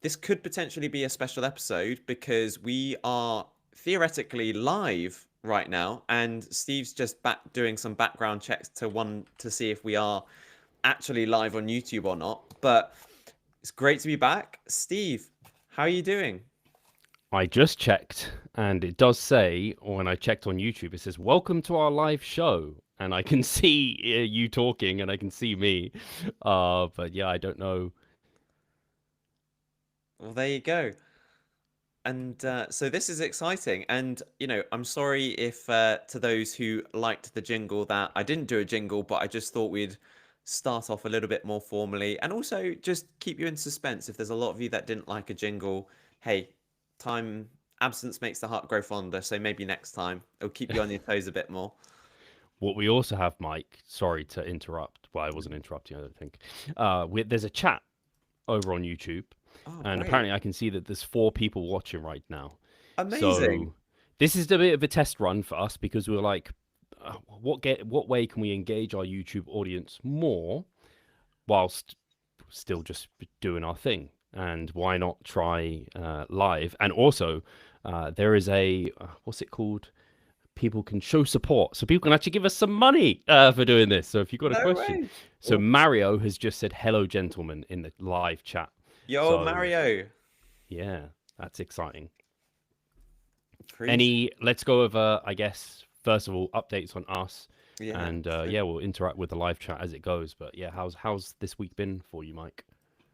this could potentially be a special episode because we are theoretically live right now, and Steve's just back doing some background checks to see if we are actually live on YouTube or not. But it's great to be back. Steve, how are you doing? I just checked, and it does say, or when I checked on YouTube, it says, "Welcome to our live show." And I can see you talking, and I can see me. But yeah, I don't know. Well, there you go. And so this is exciting. And, I'm sorry if to those who liked the jingle that I didn't do a jingle, but I just thought we'd start off a little bit more formally and also just keep you in suspense. If there's a lot of you that didn't like a jingle, hey, time absence makes the heart grow fonder. So maybe next time it'll keep you on your toes a bit more. What we also have, Mike. Sorry to interrupt. Well, I wasn't interrupting. I don't think. There's a chat over on YouTube, Oh, and great. apparently I can see that there's 4 people watching right now. Amazing. So this is a bit of a test run for us because we were like, what way can we engage our YouTube audience more whilst still just doing our thing? And why not try live? And also, there is a what's it called? People can show support, so people can actually give us some money for doing this. So if you've got a No question, way. so Oh, Mario has just said hello, gentlemen, in the live chat. yo, So Mario. yeah, that's exciting. Appreciate. Let's go over, I guess, first of all, updates on us, Yeah. and So yeah, we'll interact with the live chat as it goes. But yeah, how's this week been for you, Mike?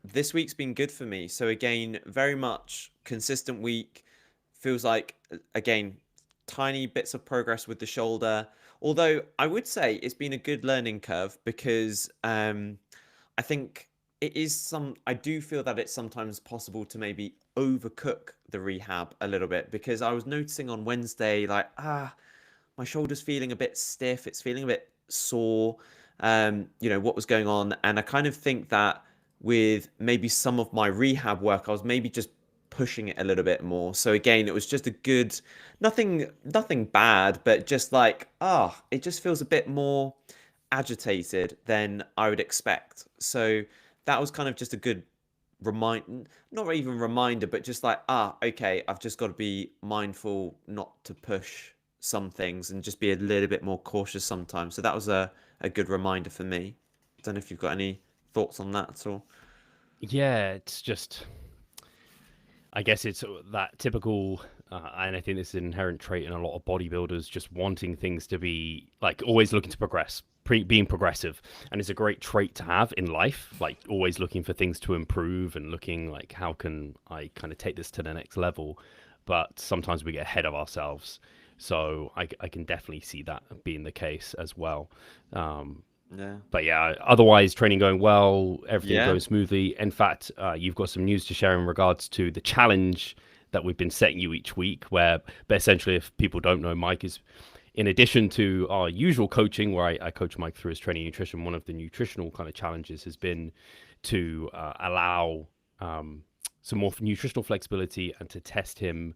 this week's been good for me. So again, very much consistent week. Feels like again, tiny bits of progress with the shoulder. Although I would say it's been a good learning curve because I think I do feel that it's sometimes possible to maybe overcook the rehab a little bit because I was noticing on Wednesday like my shoulder's feeling a bit stiff, it's feeling a bit sore, what was going on. And I kind of think that with maybe some of my rehab work, I was maybe just pushing it a little bit more. So again, it was just a good, nothing bad, but just like, it just feels a bit more agitated than I would expect. So that was kind of just a good remind not even reminder, but just like, okay, I've just got to be mindful not to push some things and just be a little bit more cautious sometimes. So that was a good reminder for me. Don't know if you've got any thoughts on that at all. Yeah, it's just, I guess it's that typical, and I think this is an inherent trait in a lot of bodybuilders, just wanting things to be like always looking to progress, being progressive, and it's a great trait to have in life. Like always looking for things to improve and looking like how can I kind of take this to the next level. But sometimes we get ahead of ourselves, so I can definitely see that being the case as well. Um, Yeah. but yeah, otherwise training going well, everything Yeah. going smoothly. In fact, you've got some news to share in regards to the challenge that we've been setting you each week. But essentially, if people don't know, Mike is, in addition to our usual coaching, where I coach Mike through his training nutrition. One of the nutritional kind of challenges has been to allow some more nutritional flexibility and to test him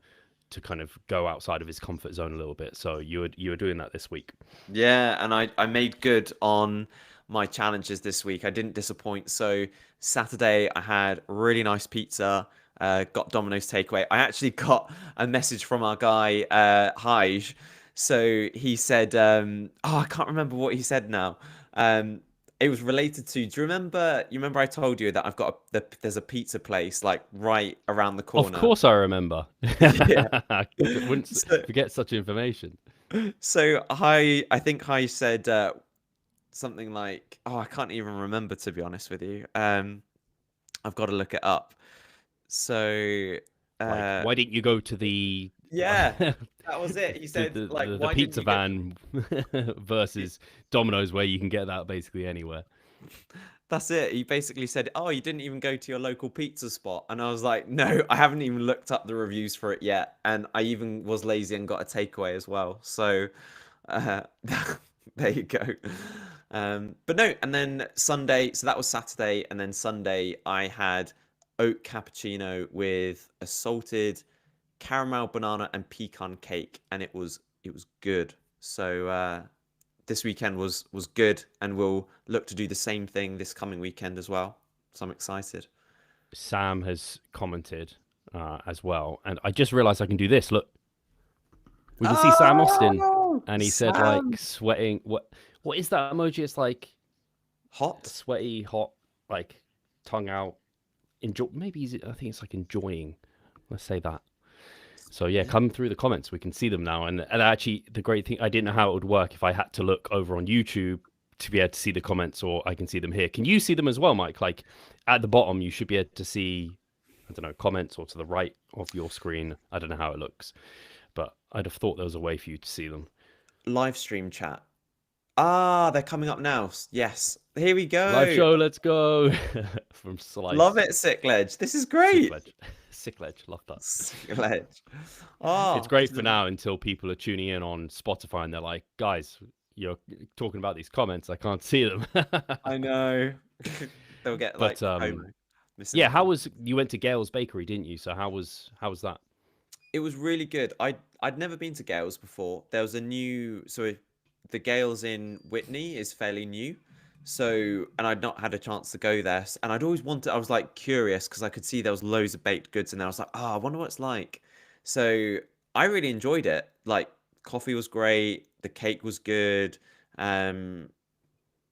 to kind of go outside of his comfort zone a little bit. So you were doing that this week. Yeah, and I made good on my challenges this week. I didn't disappoint. So Saturday I had really nice pizza, got Domino's takeaway. I actually got a message from our guy, Haj. So he said, I can't remember what he said now. It was related to, do you remember I told you that there's a pizza place like right around the Of corner? course, I remember. Yeah. I wouldn't So, forget such information. so I think Hi said something like, I can't even remember to be honest with you. I've got to look it up. So Like, uh why didn't you go to the yeah, that was it. He the, said the, like, the, the why didn't pizza you go? van versus Domino's, where you can get that basically anywhere? That's it. He basically said, "Oh, you didn't even go to your local pizza spot." And I was like, "No, I haven't even looked up the reviews for it yet." And I even was lazy and got a takeaway as well. So uh there you go. But no, and then Sunday, so that was Saturday, and then Sunday I had oat cappuccino with a salted caramel banana and pecan cake, and it was good. So this weekend was good, and we'll look to do the same thing this coming weekend as well. So I'm excited. Sam has commented as well, and I just realized I can do this. Look, we can see Sam Austin, Oh, and he said like Sam. sweating. What is that emoji? It's like Hot. sweaty, hot, like tongue out. Enjoy. Maybe I think it's like enjoying. Let's say that. So yeah, Yeah. come through the comments. We can see them now. And actually, the great thing, I didn't know how it would work if I had to look over on YouTube to be able to see the comments, or I can see them here. Can you see them as well, Mike? Like at the bottom, you should be able to see, I don't know, comments, or to the right of your screen. I don't know how it looks, but I'd have thought there was a way for you to see them. Live stream chat. Ah, they're coming up now. Yes. Here we Live go. show, let's go. From Love Slice. it, Sick Ledge. This is Sick great. ledge. Sick ledge. Love that. Sick Ledge. It's Oh, great for now until people are tuning in on Spotify and they're like, guys, you're talking about these comments. I can't see them. I know. They'll get like But FOMO, yeah, how misinformation. was you went to Gail's Bakery, didn't you? So how was that? It was really good. I'd never been to Gales before. There was a new the Gales in Whitney is fairly new. So and I'd not had a chance to go there. And I'd always wanted I was like curious because I could see there was loads of baked goods and I was like, oh, I wonder what it's like. So I really enjoyed it. Like coffee was great, the cake was good. Um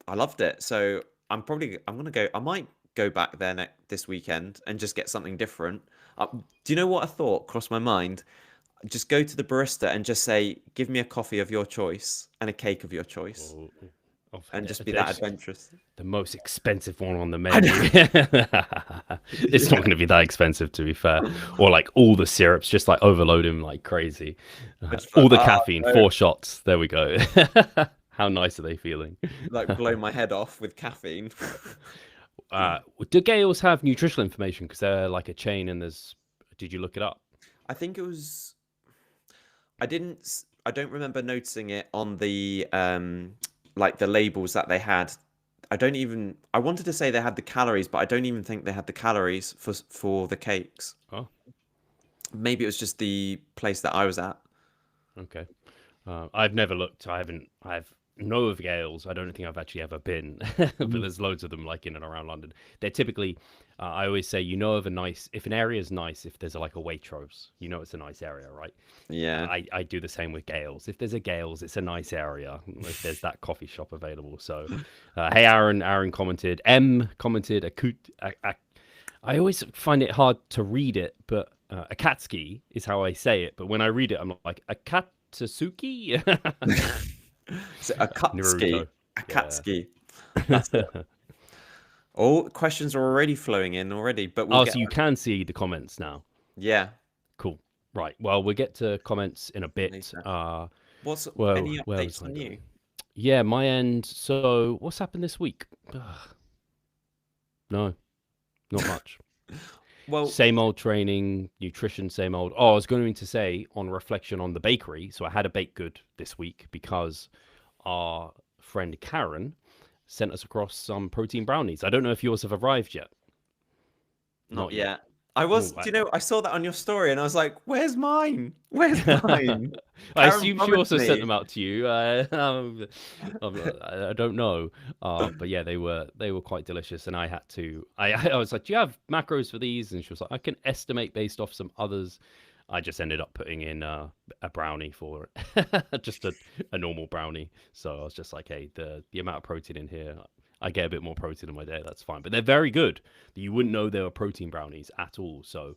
I loved it. So I'm gonna go. I might go back there this weekend and just get something different. Do you know what I thought crossed my mind? Just go to the barista and just say, "Give me a coffee of your choice and a cake of your choice," Oh, and just be that there's adventurous. the most expensive one on the I menu. know. It's not Yeah. going to be that expensive, to be fair. Or like all the syrups, just like overload him like crazy. I just like, All the caffeine, no, 4 shots. There we go. How nice are they feeling? like blow my head off with caffeine. Do Gales have nutritional information? Because they're like a chain, and there's. Did you look it up? I think it was. I don't remember noticing it on the like the labels that they had. I wanted to say they had the calories, but I don't even think they had the calories for the cakes. Oh, Maybe it was just the place that I was at. okay. I've never looked. I haven't. I've know of Gales. I don't think I've actually ever been, but Mhm. there's loads of them like in and around London. They're typically. I always say, you know, of a nice. If an area is nice, if there's like a Waitrose, you know it's a nice area, right? Yeah. I do the same with Gales. If there's a Gales, it's a nice area. If there's that coffee shop available. So, hey, Aaron. Aaron commented. M commented. I always find it hard to read it, but Akatsuki is how I say it. But when I read it, I'm like Akatsuki. So a Katsuki. Naruto. A Yeah. Katsuki. That's it. All questions are already flowing in already, but we'll Oh, get so you can see the comments now. yeah, Cool. Right. Well, we'll get to comments in a bit. later. What's Whoa, any where was updates I on going? you? Yeah, my end. So, what's happened this week? Ugh, no, not much. Well, Same old training, nutrition, same old. Oh, I was going to say on reflection on the bakery. So, I had a baked good this week because our friend Karen sent us across some protein brownies. I don't know if yours have arrived yet. not Not yet. yet. I Oh, was, do you know, I saw that on your story and I was like, where's mine? Where's mine? I Karen assume she promised also sent me. them out to you. I don't know, but yeah, they were quite delicious, and I had to. I was like, "Do you have macros for these?" And she was like, "I can estimate based off some others." I just ended up putting in a brownie for it, just a normal brownie. So I was just like, "Hey, the amount of protein in here, I get a bit more protein in my day. That's fine." But they're very good. You wouldn't know they were protein brownies at all. So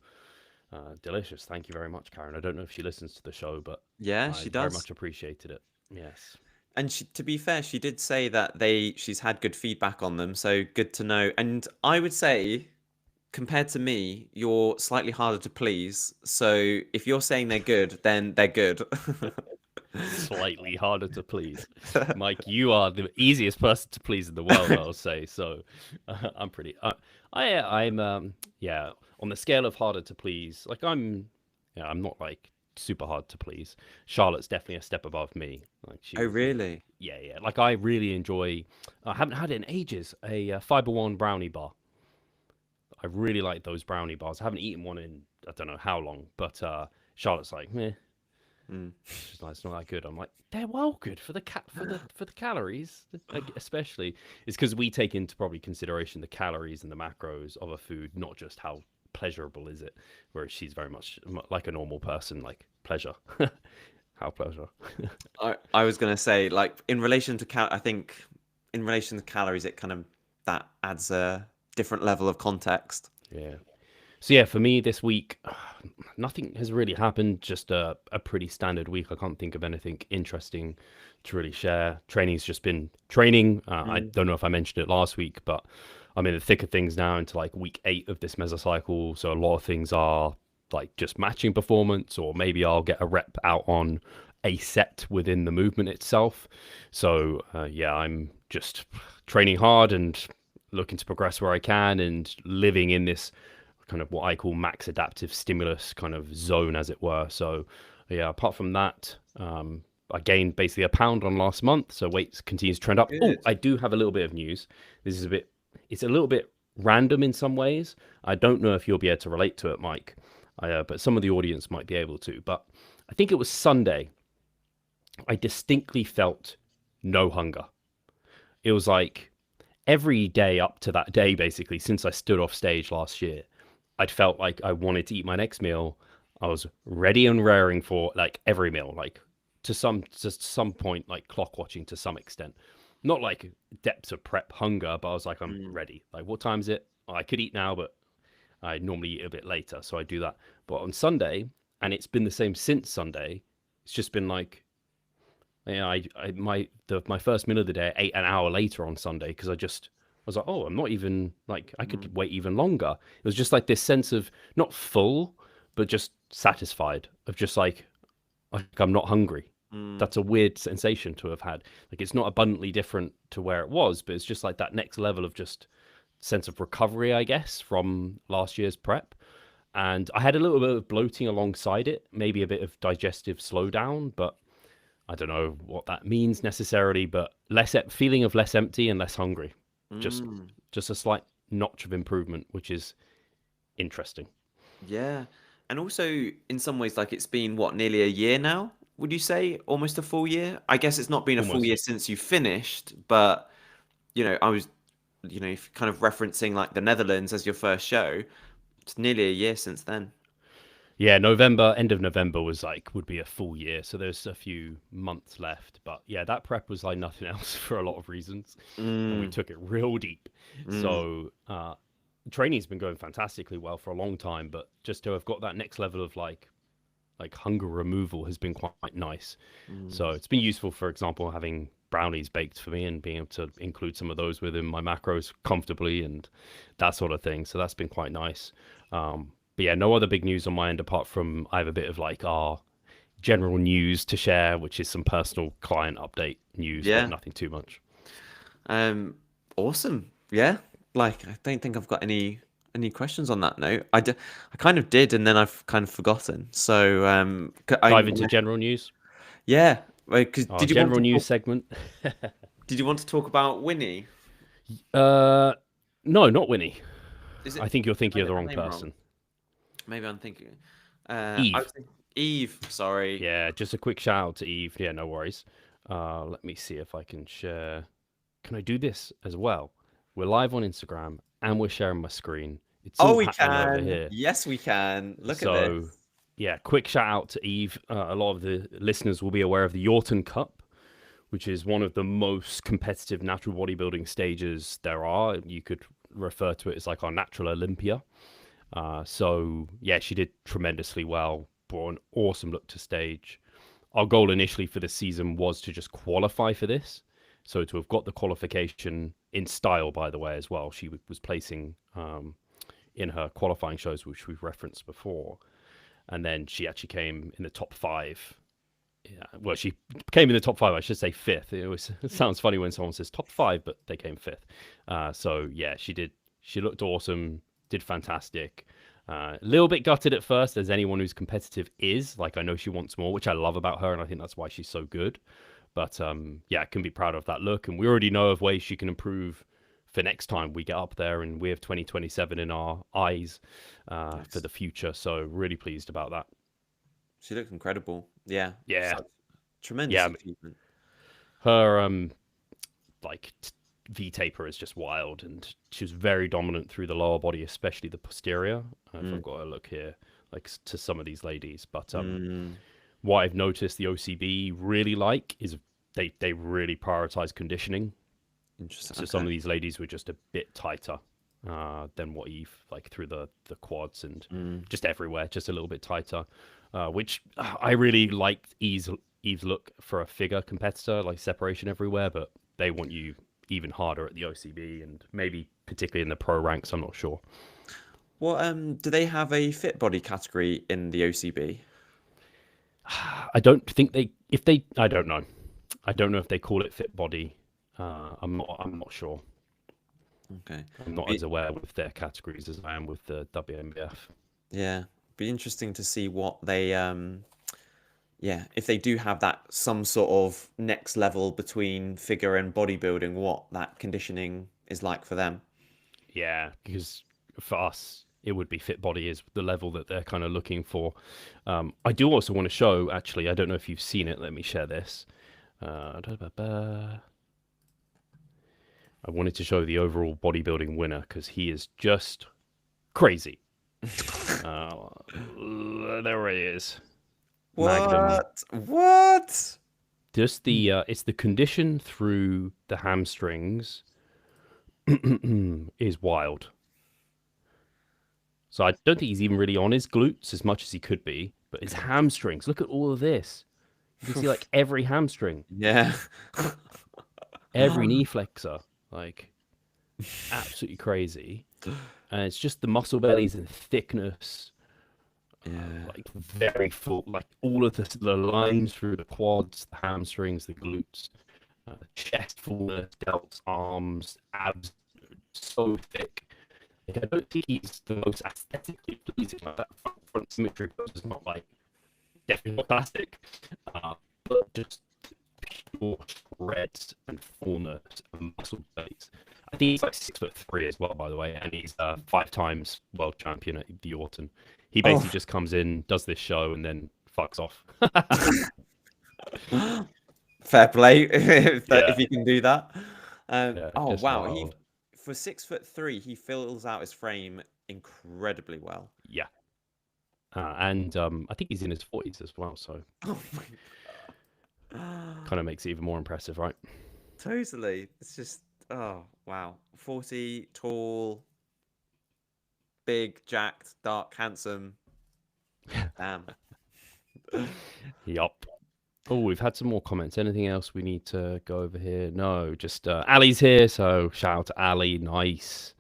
delicious. Thank you very much, Karen. I don't know if she listens to the show, but Yeah, I she very does. much appreciated it. Yes. And to be fair, she did say that she's had good feedback on them, so good to know. And I would say, compared to me, you're slightly harder to please. So if you're saying they're good, then they're good. Slightly harder to please. Mike, you are the easiest person to please in the world, I'll say. So I'm pretty. I'm yeah. On the scale of harder to please, like I'm not like super hard to please. Charlotte's definitely a step above me. Like Oh, she's really? yeah. Like I really enjoy. I haven't had it in ages. A Fiber One brownie bar. I really like those brownie bars. I haven't eaten one in I don't know how long, but Charlotte's like, meh. Mm. She's like, it's not that good. I'm like, they're well good for the for the calories, like, especially. It's because we take into probably consideration the calories and the macros of a food, not just how pleasurable is it. Whereas she's very much like a normal person, like pleasure. How pleasure. I was gonna say, like, in relation to I think in relation to calories, it kind of that adds a different level of context. Yeah. So yeah, for me this week, nothing has really happened. Just a pretty standard week. I can't think of anything interesting to really share. Training's just been training. I don't know if I mentioned it last week, but I'm in the thick of things now into like week 8 of this mesocycle. So a lot of things are like just matching performance, or maybe I'll get a rep out on a set within the movement itself. So yeah, I'm just training hard and looking to progress where I can and living in this kind of what I call max adaptive stimulus kind of zone, as it were. So yeah, apart from that, I gained basically a pound on last month, so weight continues to trend up. Oh, Good. I do have a little bit of news. This is it's a little bit random in some ways. I don't know if you'll be able to relate to it, Mike, but some of the audience might be able to. But I think it was Sunday. I distinctly felt no hunger. It was like every day up to that day, basically, since I stood off stage last year, I'd felt like I wanted to eat my next meal. I was ready and raring for like every meal, like to some point, like clock watching to some extent. Not like depths of prep hunger, but I was like, I'm ready. Like, what time is it? Oh, I could eat now, but I normally eat a bit later, so I do that. But on Sunday, and it's been the same since Sunday, it's just been like, yeah, my first meal of the day I ate an hour later on Sunday because I was like, oh, I'm not even like I could wait even longer. It was just like this sense of not full, but just satisfied of just like I'm not hungry. That's a weird sensation to have had. Like it's not abundantly different to where it was, but it's just like that next level of just sense of recovery, I guess, from last year's prep. And I had a little bit of bloating alongside it, maybe a bit of digestive slowdown, but I don't know what that means necessarily, but feeling of less empty and less hungry. Just just a slight notch of improvement, which is interesting. Yeah. And also, in some ways, like it's been what, nearly a year now? Would you say almost a full year? I guess it's not been a full Almost. year since you finished, but I was, kind of referencing like the Netherlands as your first show. It's nearly a year since then. Yeah, end of November would be a full year, so there's a few months left. But yeah, that prep was like nothing else for a lot of reasons, and we Mm, took it real deep. mm, So training's been going fantastically well for a long time, but just to have got that next level of like hunger removal has been quite nice. So mm. it's been useful, for example, having brownies baked for me and being able to include some of those within my macros comfortably and that sort of thing. So that's been quite nice. But yeah, no other big news on my end apart from I have a bit of like our general news to share, which is some personal client update news, but Yeah. nothing too much. Um, awesome. Yeah. Like, I don't think I've got any questions on that note. I kind of did, and then I've kind of forgotten. So, Dive into general news. yeah. Because Our general news segment. did you want to talk about Winnie? uh, no, not Winnie. Is I it? think you're Have I thinking of got the the wrong name wrong? person. Maybe I'm thinking. I Eve. was thinking Eve. Sorry. Yeah, just a quick shout out to Eve. Yeah, no worries. Let me see if I can share. Can I do this as well? We're live on Instagram and we're sharing my screen. It's Oh, all we happening over can. here. Yes, we can. Look at this. So, yeah, quick shout out to Eve. A lot of the listeners will be aware of the Yorton Cup, which is one of the most competitive natural bodybuilding stages there are. You could refer to it as like our natural Olympia. So, yeah, she did tremendously well, brought an awesome look to stage. Our goal initially for the season was to just qualify for this. So to have got the qualification in style, by the way, as well. She was placing in her qualifying shows, which we've referenced before. And then she actually came in the top 5. Yeah, well, she came in the top 5. I should say 5th. It sounds funny when someone says top 5, but they came 5th. So yeah, she did. She looked awesome. Did fantastic. A little bit gutted at first, as anyone who's competitive is. Like, I know she wants more, which I love about her, and I think that's why she's so good. But yeah, I can be proud of that look, and we already know of ways she can improve for next time we get up there, and we have 2027 in our eyes for Nice. the future. So really pleased about that. She looked incredible. Yeah, Yeah, such tremendous yeah. achievement. Her like V taper is just wild, and she was very dominant through the lower body, especially the posterior. If Mm, I've got a look here, like to some of these ladies, but mm, what I've noticed the OCB really like is they really prioritize conditioning. interesting. So some Okay. of these ladies were just a bit tighter than what Eve, like through the quads and Mm, just everywhere, just a little bit tighter. Which I really liked Eve's look for a figure competitor, like separation everywhere, but they want you even harder at the OCB and maybe particularly in the pro ranks. I'm not sure. Well, do they have a fit body category in the OCB? I don't think they. If they, I don't know. I don't know if they call it fit body. I'm not. I'm not sure. Okay. I'm not as Be, aware with their categories as I am with the WMBF. yeah, be interesting to see what they yeah, if they do have that some sort of next level between figure and bodybuilding, what that conditioning is like for them. Yeah, because for us, it would be fit body is the level that they're kind of looking for. I do also want to show, actually, I don't know if you've seen it. Let me share this. I wanted to show the overall bodybuilding winner because he is just crazy. Uh, there he is. Magnum. What? What? Just it's the condition through the hamstrings is wild. So I don't think he's even really on his glutes as much as he could be, but his hamstrings. Look at all of this. You can see like every hamstring, Yeah. every knee flexor, like absolutely crazy. And it's just the muscle bellies and thickness, Yeah. like very full, like all of the lines through the quads, the hamstrings, the glutes, chest fullness, delts, arms, abs, so thick. Like, I don't think he's the most aesthetically pleasing. Like that front symmetry pose is not like definitely not classic, but just pure shreds and fullness and muscle base. I think he's like 6'3" as well, by the way, and he's 5 times world champion at the Yorton. He basically Oh. just comes in, does this show, and then fucks off. Fair play if Yeah, if you can do that. yeah, Oh just wow, he wild. for 6'3", he fills out his frame incredibly well. Yeah, and I think he's in his 40s as well, so Oh my God. kind of makes it even more impressive, right? Totally. It's just oh wow. 40, tall, big, jacked, dark, handsome. Damn. Yup. Oh, we've had some more comments. Anything else we need to go over here? No, just Ali's here, so shout out to Ali. Nice.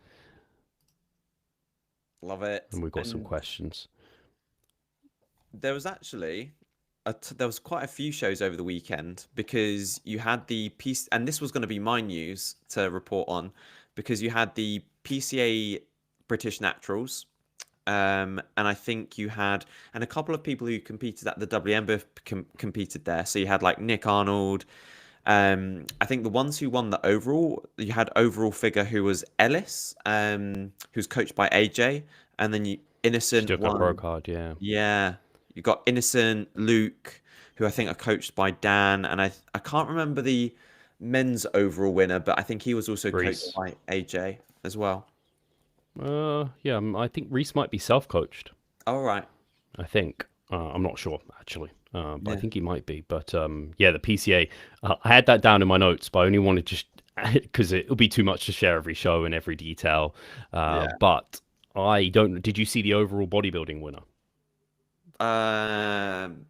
Love it. And we've got some And questions. there was actually there was quite a few shows over the weekend because you had the piece, and this was going to be my news to report on because you had the PCA British Naturals, and I think you had and a couple of people who competed at the WMBF competed there. So you had like Nick Arnold. I think the ones who won the overall, you had overall figure who was Ellis, who's coached by AJ, and then you She Innocent took a pro won. card, yeah. Yeah, you got Innocent, Luke, who I think are coached by Dan, and I can't remember the men's overall winner, but I think he was also coached Reese. by AJ as well. Yeah, I think Reese might be self-coached. All right. I think. I'm not sure actually, but I Yeah. think he might be. But yeah, the PCA. I had that down in my notes, but I only wanted to because it'll be too much to share every show and every detail. Yeah. But I don't. Did you see the overall bodybuilding winner? Um,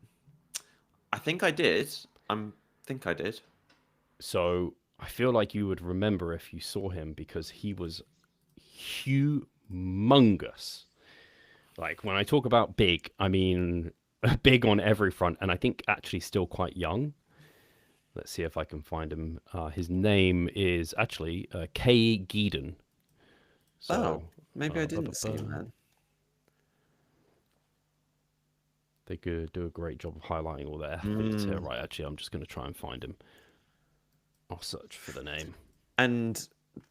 I think I did. Think I did. So I feel like you would remember if you saw him because he was humongous. Like when I talk about big, I mean big on every front, and I think actually still quite young. Let's see if I can find him. His name is actually Kay Geeden. Oh, So maybe I didn't see him then. they could do a great job of highlighting all their athletes here. Mm. Right, actually, I'm just going to try and find him. I'll search for the name. And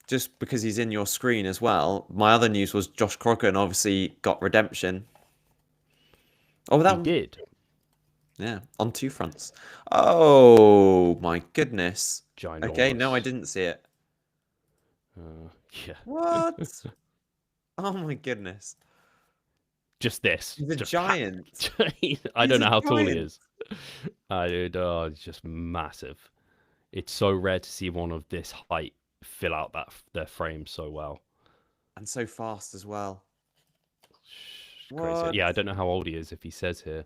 just because he's in your screen as well, my other news was Josh Crocker and obviously got redemption. Oh, He that did. Yeah, on two fronts. Oh my goodness. Okay, no, I Ginormous. didn't see it. Yeah. What? Oh my goodness. Just this. He's a Just giant. I He's don't a know how tall he giant. is. It's just massive. It's so rare to see one of this height fill out their frame so well. And so fast as well. Crazy. What? Yeah, I don't know how old he is if he says here.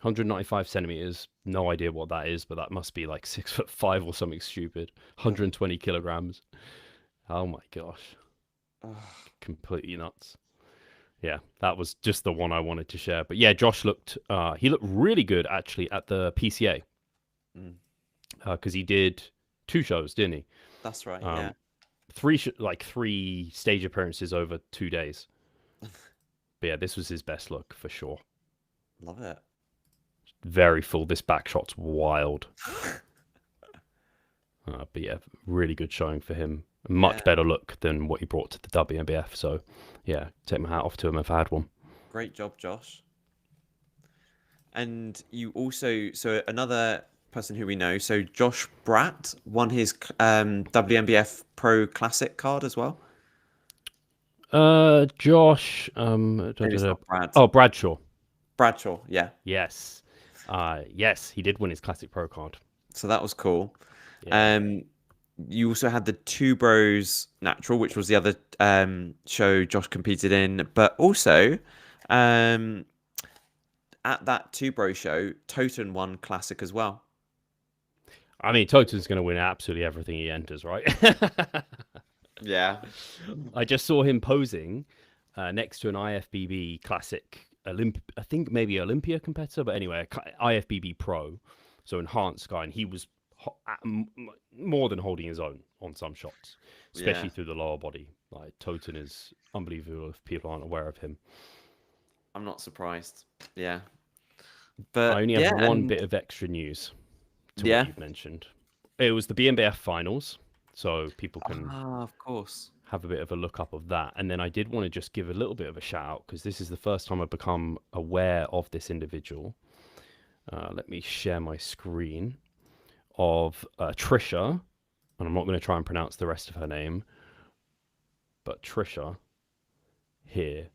195 centimeters. No idea what that is, but that must be like 6'5" or something stupid. 120 kilograms. Oh my gosh. Ugh. Completely nuts. Yeah, that was just the one I wanted to share. But yeah, Josh looked really good actually at the PCA Mm, because he did 2 shows, didn't he? that's right, yeah. Um, three stage appearances over 2 days. But yeah, this was his best look for sure. Love it. Very full. This back shot's wild. But yeah, really good showing for him. Much Yeah, better look than what he brought to the WNBF. So yeah, take my hat off to him if I had one. great job, Josh. And you also, so another person who we know, so Josh Bratt won his WNBF Pro Classic card as well. Josh. Maybe it's not Brad. Oh, Bradshaw. Bradshaw, yeah. Yes. Yes, he did win his Classic Pro card. So that was cool. Yeah. You also had the Two Bros Natural, which was the other show Josh competed in, but also at that Two Bro show, Toten won Classic as well. I mean, Toten's going to win absolutely everything he enters, right? Yeah. I just saw him posing next to an IFBB Classic I think maybe Olympia competitor, but anyway, IFBB Pro, so enhanced guy, and he was more than holding his own on some shots, especially through the lower body. Like Toten is unbelievable if people aren't aware of him. I'm not surprised. Yeah. But I only have one bit of extra news to what you've mentioned. It was the BNBF finals, so people can of course, have a bit of a look up of that. And then I did want to just give a little bit of a shout out because this is the first time I've become aware of this individual. Let me share my screen of Trisha, and I'm not going to try and pronounce the rest of her name, but Trisha here,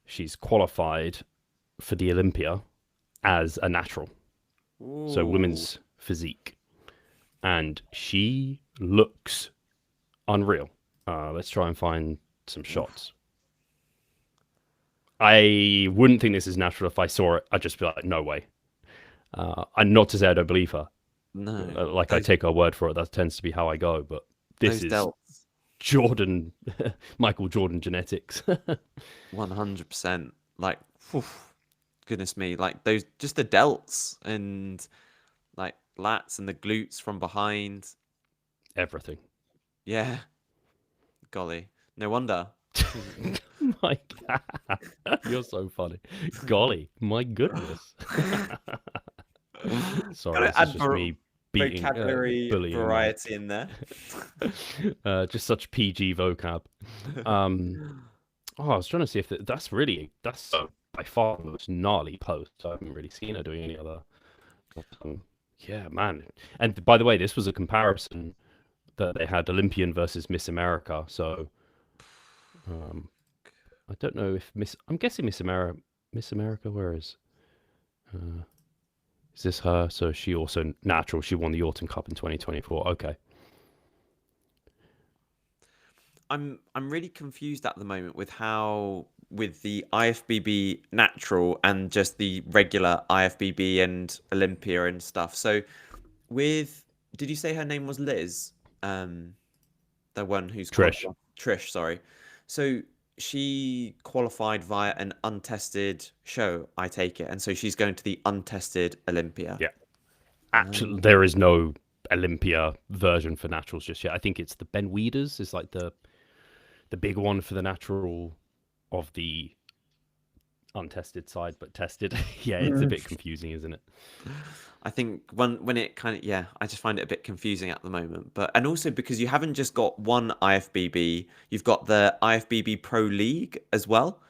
she's qualified for the Olympia as a natural. Ooh. So women's physique, and she looks unreal. Let's try and find some shots. I wouldn't think this is natural if I saw it. I'd just be like, no way. And not to say I don't believe her. No. I take her word for it. That tends to be how I go. But this is delts. Jordan, Michael Jordan genetics. 100%. Like, whew, goodness me. Like those, just the delts and like lats and the glutes from behind. Everything. Yeah. Golly. No wonder. My God. You're so funny. Golly, my goodness. Sorry, this is just me beating vocabulary bullying variety in there. just such PG vocab. I was trying to see if that's by far the most gnarly post. I haven't really seen her doing any other. Yeah, man. And by the way, this was a comparison that they had Olympian versus Miss America. So I don't know if I'm guessing Miss America, where is this her? So she also natural. She won the Yorton Cup in 2024. Okay. I'm really confused at the moment with how with the IFBB natural and just the regular IFBB and Olympia and stuff. So did you say her name was Liz? The one who's Trish, sorry. So she qualified via an untested show, I take it, and so she's going to the untested Olympia. Yeah. Actually, there is no Olympia version for naturals just yet. I think it's the Ben Weeders is like the big one for the natural of the untested side, but tested. Yeah, it's a bit confusing, isn't it? I think when it kind of, I just find it a bit confusing at the moment. But and also because you haven't just got one IFBB, you've got the IFBB Pro League as well.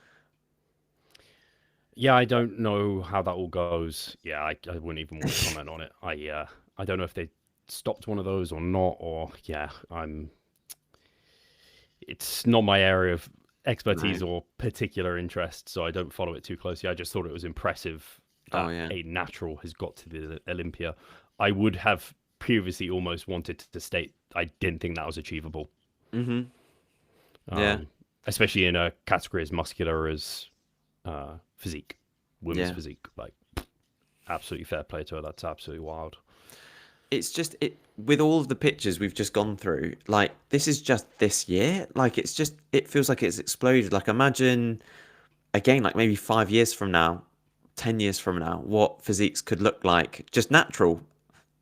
Yeah, I don't know how that all goes. Yeah, I wouldn't even want to comment on it. I don't know if they stopped one of those or not, or yeah, it's not my area of No. expertise or particular interest, so I don't follow it too closely. I just thought it was impressive Oh that yeah. a natural has got to the Olympia. I would have previously almost wanted to state I didn't think that was achievable, Mm-hmm. Yeah. um, especially in a category as muscular as physique, women's Yeah. physique. Like, absolutely fair play to her. That's absolutely wild. It's just it with all of the pictures we've just gone through, like this is just this year. Like it's just it feels like it's exploded. Like imagine again, like maybe 5 years from now, 10 years from now, what physiques could look like. Just natural.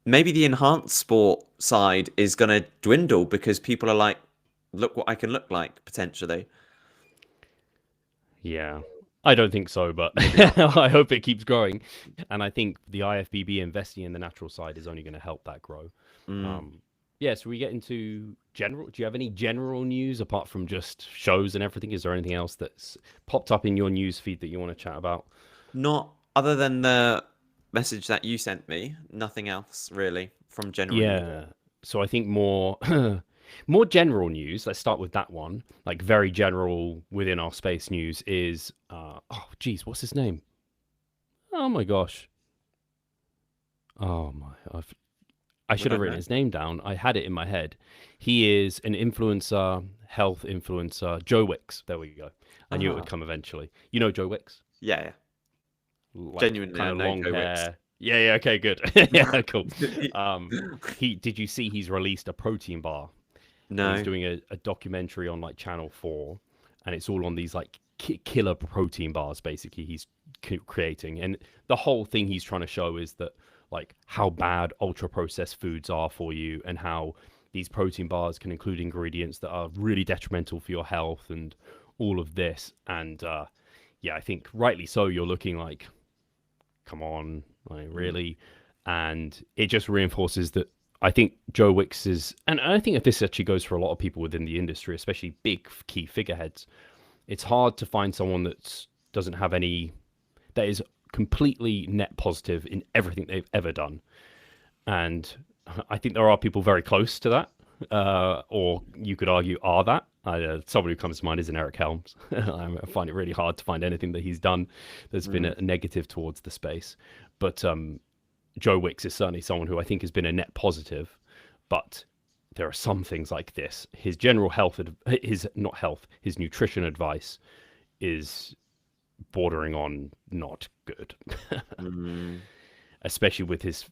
Maybe the enhanced sport side is gonna dwindle because people are like, look what I can look like potentially. Yeah. I don't think so, but Maybe not. I hope it keeps growing. And I think the IFBB investing in the natural side is only going to help that grow. Mm. Um, yeah, so we get into general. Do you have any general news apart from just shows and everything? Is there anything else that's popped up in your news feed that you want to chat about? Not other than the message that you sent me, nothing else really from general news. Yeah. So I think more more general news. Let's start with that one. Like very general within our space news is oh geez, what's his name? Oh my gosh. Oh my, I I should have don't written know. his name down. I had it in my head. He is an influencer, health influencer, Joe Wicks. There we go. I knew it would Ah, come eventually. You know Joe Wicks? yeah, yeah. Like Genuinely, kind I of know long Joe Wicks. hair. Yeah, yeah, okay, good. Yeah, cool. He did you see he's released a protein bar and he's No. doing a documentary on like Channel 4 and it's all on these like killer protein bars basically he's creating and the whole thing he's trying to show is that like how bad ultra processed foods are for you and how these protein bars can include ingredients that are really detrimental for your health and all of this and yeah I think rightly so you're looking like come on like Mm, really and it just reinforces that I think Joe Wicks is, and I think if this actually goes for a lot of people within the industry, especially big key figureheads, it's hard to find someone that doesn't have any that is completely net positive in everything they've ever done. And I think there are people very close to that, or you could argue are that. Someone who comes to mind is an Eric Helms. I find it really hard to find anything that he's done that's been mm, a negative towards the space. But Joe Wicks is certainly someone who I think has been a net positive, but there are some things like this. His general health, his not health, his nutrition advice is bordering on not good, mm. especially with his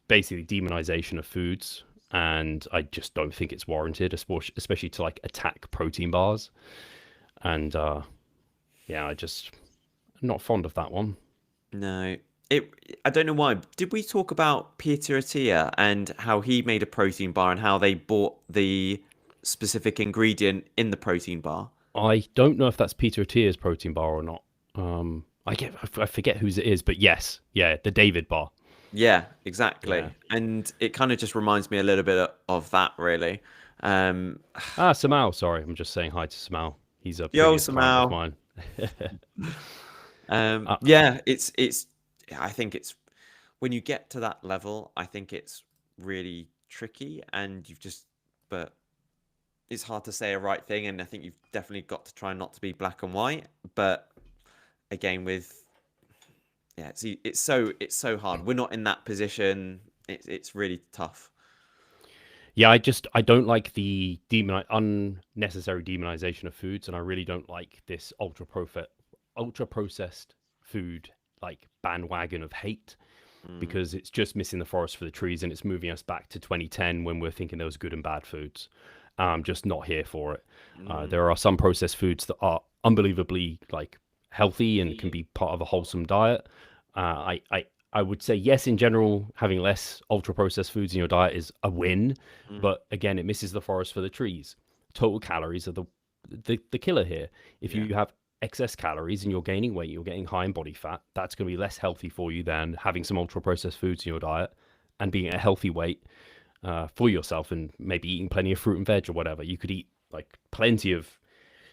basically demonization of foods. And I just don't think it's warranted, especially to like attack protein bars. And yeah, I'm not fond of that one. No. It. I don't know why. Did we talk about Peter Attia and how he made a protein bar and how they bought the specific ingredient in the protein bar? I don't know if that's Peter Attia's protein bar or not. I forget whose it is, but yes, yeah, the David bar. Yeah, Yeah. exactly. And it kind of just reminds me a little bit of that, really. Um, Ah, Samal. Sorry, I'm just saying hi to Samal. He's a Yo, previous client of somehow. mine. uh, Yeah, it's. I think it's when you get to that level, I think it's really tricky, and you've just, but it's hard to say a right thing, and I think you've definitely got to try not to be black and white. But again, with yeah, it's so hard. We're not in that position. It's really tough. yeah, I don't like the unnecessary demonization of foods, and I really don't like this ultra processed food like bandwagon of hate Mm, because it's just missing the forest for the trees and it's moving us back to 2010 when we're thinking there was good and bad foods. I'm just not here for it. mm, There are some processed foods that are unbelievably like healthy and can be part of a wholesome diet. I would say yes in general, having less ultra processed foods in your diet is a win, mm, but again, it misses the forest for the trees. Total calories are the killer here. If yeah. you have excess calories and you're gaining weight, you're getting high in body fat, that's going to be less healthy for you than having some ultra processed foods in your diet and being at a healthy weight for yourself and maybe eating plenty of fruit and veg or whatever. You could eat like plenty of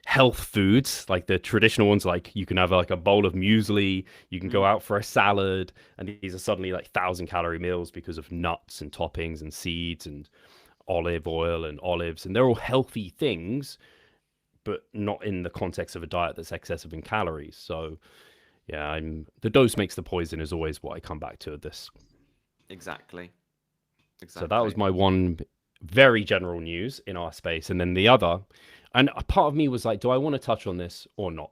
health foods, like the traditional ones, like you can have like a bowl of muesli, you can go Mm. out for a salad, and these are suddenly like 1,000 calorie meals because of nuts and toppings and seeds and olive oil and olives, and they're all healthy things, but not in the context of a diet that's excessive in calories. So yeah, the dose makes the poison is always what I come back to this. Exactly. So that was Exactly. my one very general news in our space, and then the other, and a part of me was like, do I want to touch on this or not?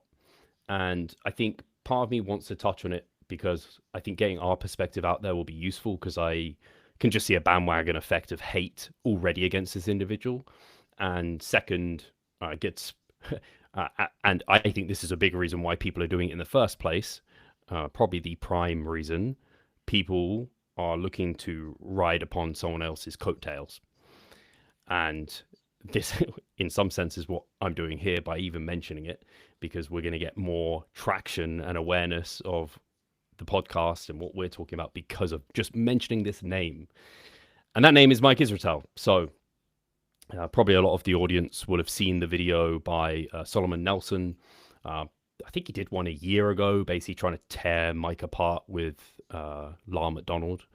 And I think part of me wants to touch on it because I think getting our perspective out there will be useful because I can just see a bandwagon effect of hate already against this individual. And second, it gets, and I think this is a big reason why people are doing it in the first place. Probably the prime reason people are looking to ride upon someone else's coattails. And this, in some sense, is what I'm doing here by even mentioning it, because we're going to get more traction and awareness of the podcast and what we're talking about because of just mentioning this name. And that name is Mike Isretel. So probably a lot of the audience will have seen the video by Solomon Nelson. I think he did one a year ago, basically trying to tear Mike apart with Lyle McDonald.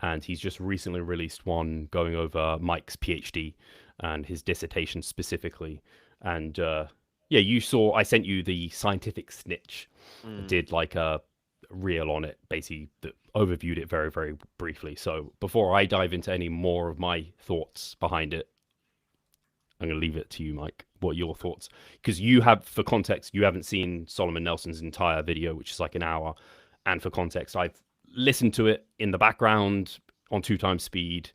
And he's just recently released one going over Mike's PhD and his dissertation specifically. And yeah, you saw, I sent you the scientific snitch. I Mm. did like a reel on it, basically that overviewed it very, very briefly. So before I dive into any more of my thoughts behind it, I'm going to leave it to you, Mike. What are your thoughts? Because you have, for context, you haven't seen Solomon Nelson's entire video, which is like an hour. And for context, I've listened to it in the background on 2 times speed.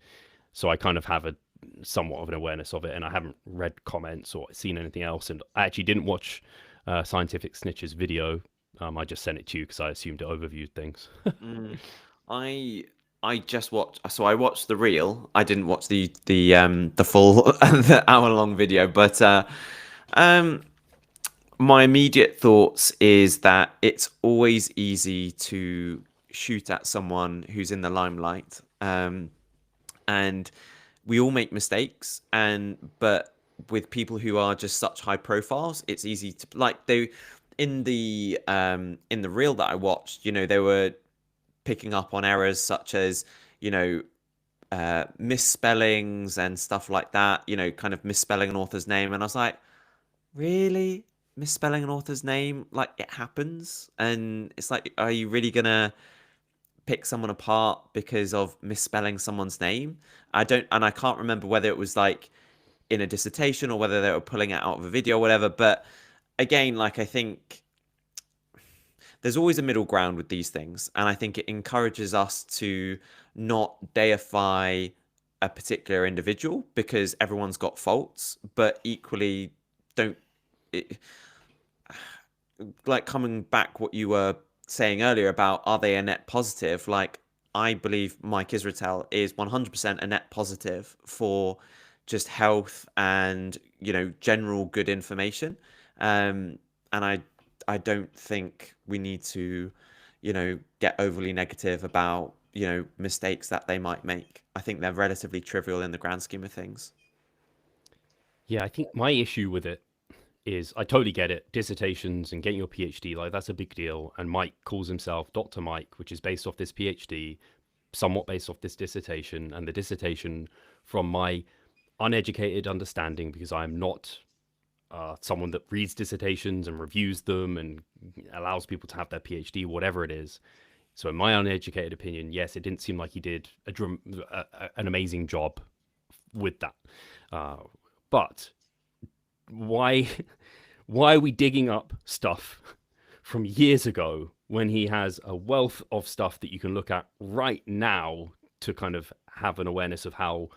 So I kind of have a somewhat of an awareness of it. And I haven't read comments or seen anything else. And I actually didn't watch Scientific Snitch's video. I just sent it to you because I assumed it overviewed things. Mm. I I just watched. So I watched the reel. I didn't watch the full the hour long video. But um, my immediate thoughts is that it's always easy to shoot at someone who's in the limelight. And we all make mistakes, and but with people who are just such high profiles, it's easy to like they in the reel that I watched, they were picking up on errors such as, you know, misspellings and stuff like that, kind of misspelling an author's name. And I was like, really? Misspelling an author's name? Like, it happens. And it's like, are you really gonna pick someone apart because of misspelling someone's name? And I can't remember whether it was like in a dissertation or whether they were pulling it out of a video or whatever. But again, like, I think there's always a middle ground with these things, and I think it encourages us to not deify a particular individual because everyone's got faults, but equally don't it, like, coming back what you were saying earlier about, are they a net positive? Like, I believe Mike Isretel is 100% a net positive for just health and, general good information. And I don't think we need to, get overly negative about, mistakes that they might make. I think they're relatively trivial in the grand scheme of things. Yeah, I think my issue with it is I totally get it. Dissertations and getting your PhD, like that's a big deal. And Mike calls himself Dr. Mike, which is based off this PhD, somewhat based off this dissertation. And the dissertation, from my uneducated understanding, because I'm not someone that reads dissertations and reviews them and allows people to have their PhD, whatever it is. So, in my uneducated opinion, yes, it didn't seem like he did an amazing job with that. Uh, but why why are we digging up stuff from years ago when he has a wealth of stuff that you can look at right now to kind of have an awareness of how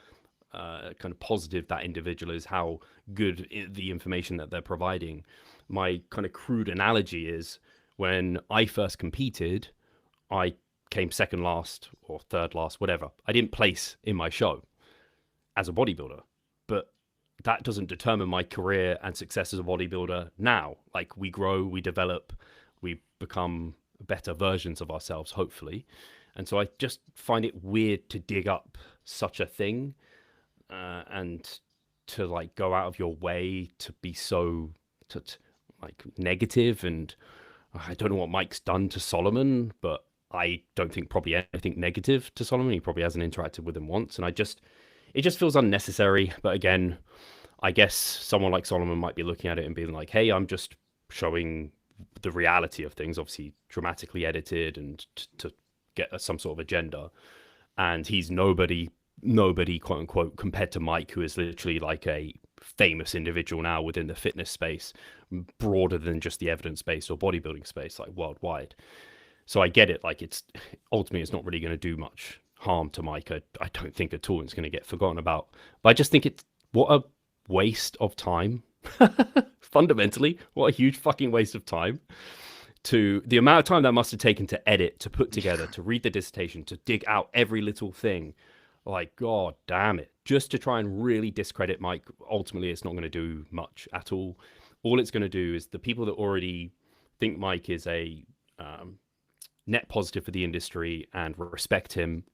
kind of positive that individual is, how good the information that they're providing? My kind of crude analogy is when I first competed, I came second last or third last, whatever. I didn't place in my show as a bodybuilder, but that doesn't determine my career and success as a bodybuilder now. Like, we grow, we develop, we become better versions of ourselves, hopefully. And so I just find it weird to dig up such a thing and to like go out of your way to be so like negative, and I don't know what Mike's done to Solomon, but I don't think probably anything negative to Solomon. He probably hasn't interacted with him once, and it just feels unnecessary. But again, I guess someone like Solomon might be looking at it and being like, "Hey, I'm just showing the reality of things, obviously dramatically edited and to get some sort of agenda." And he's nobody, quote unquote, compared to Mike, who is literally like a famous individual now within the fitness space, broader than just the evidence space or bodybuilding space, like worldwide. So I get it. Like, it's ultimately, it's not really going to do much harm to Mike. I don't think at all it's going to get forgotten about. But I just think it's, what a waste of time. Fundamentally, what a huge fucking waste of time. To the amount of time that must have taken to edit, to put together, to read the dissertation, to dig out every little thing. Like, god damn it. Just to try and really discredit Mike, ultimately it's not going to do much at all. All it's going to do is the people that already think Mike is a net positive for the industry and respect him,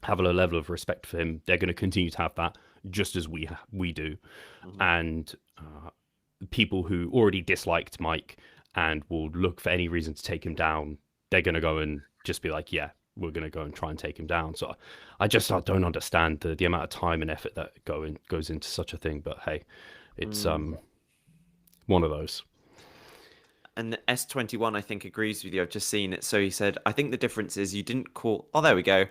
have a low level of respect for him, they're going to continue to have that, just as we do. Mm-hmm. And people who already disliked Mike and will look for any reason to take him down, they're going to go and just be like, yeah, we're going to go and try and take him down. So I don't understand the amount of time and effort that goes into such a thing. But hey, it's one of those. And S21, I think, agrees with you. I've just seen it. So he said, I think the difference is you didn't call... Oh, there we go.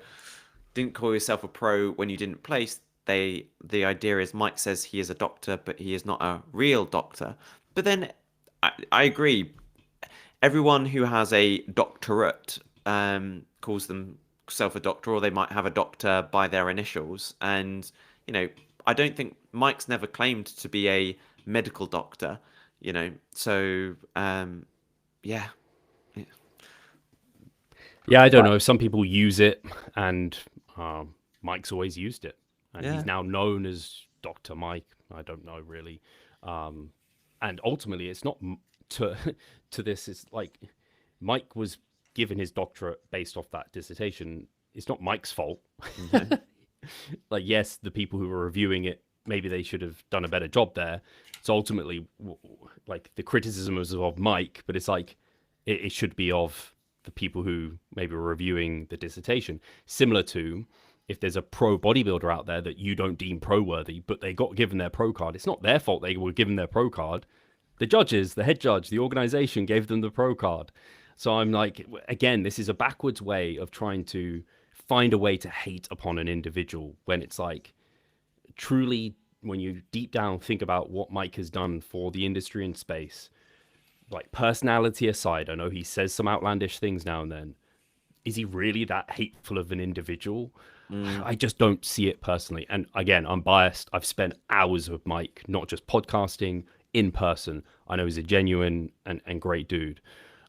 Didn't call yourself a pro when you didn't place. The idea is Mike says he is a doctor, but he is not a real doctor. But then I agree. Everyone who has a doctorate calls themselves a doctor, or they might have a doctor by their initials. And, you know, I don't think Mike's never claimed to be a medical doctor. You know, so yeah. Yeah, I don't know. Some people use it, and Mike's always used it, and he's now known as Dr. Mike. I don't know really, and ultimately, it's not to this. It's like Mike was given his doctorate based off that dissertation. It's not Mike's fault. Mm-hmm. Like, yes, the people who were reviewing it, maybe they should have done a better job there. So ultimately, like, the criticism is of Mike, but it's like it should be of the people who maybe were reviewing the dissertation. Similar to if there's a pro bodybuilder out there that you don't deem pro worthy, but they got given their pro card. It's not their fault they were given their pro card. The judges, the head judge, the organization gave them the pro card. So I'm like, again, this is a backwards way of trying to find a way to hate upon an individual, when it's like, truly, when you deep down think about what Mike has done for the industry and space, like, personality aside, I know he says some outlandish things now and then. Is he really that hateful of an individual? I just don't see it personally. And again, I'm biased. I've spent hours with Mike, not just podcasting, in person. I know he's a genuine and great dude.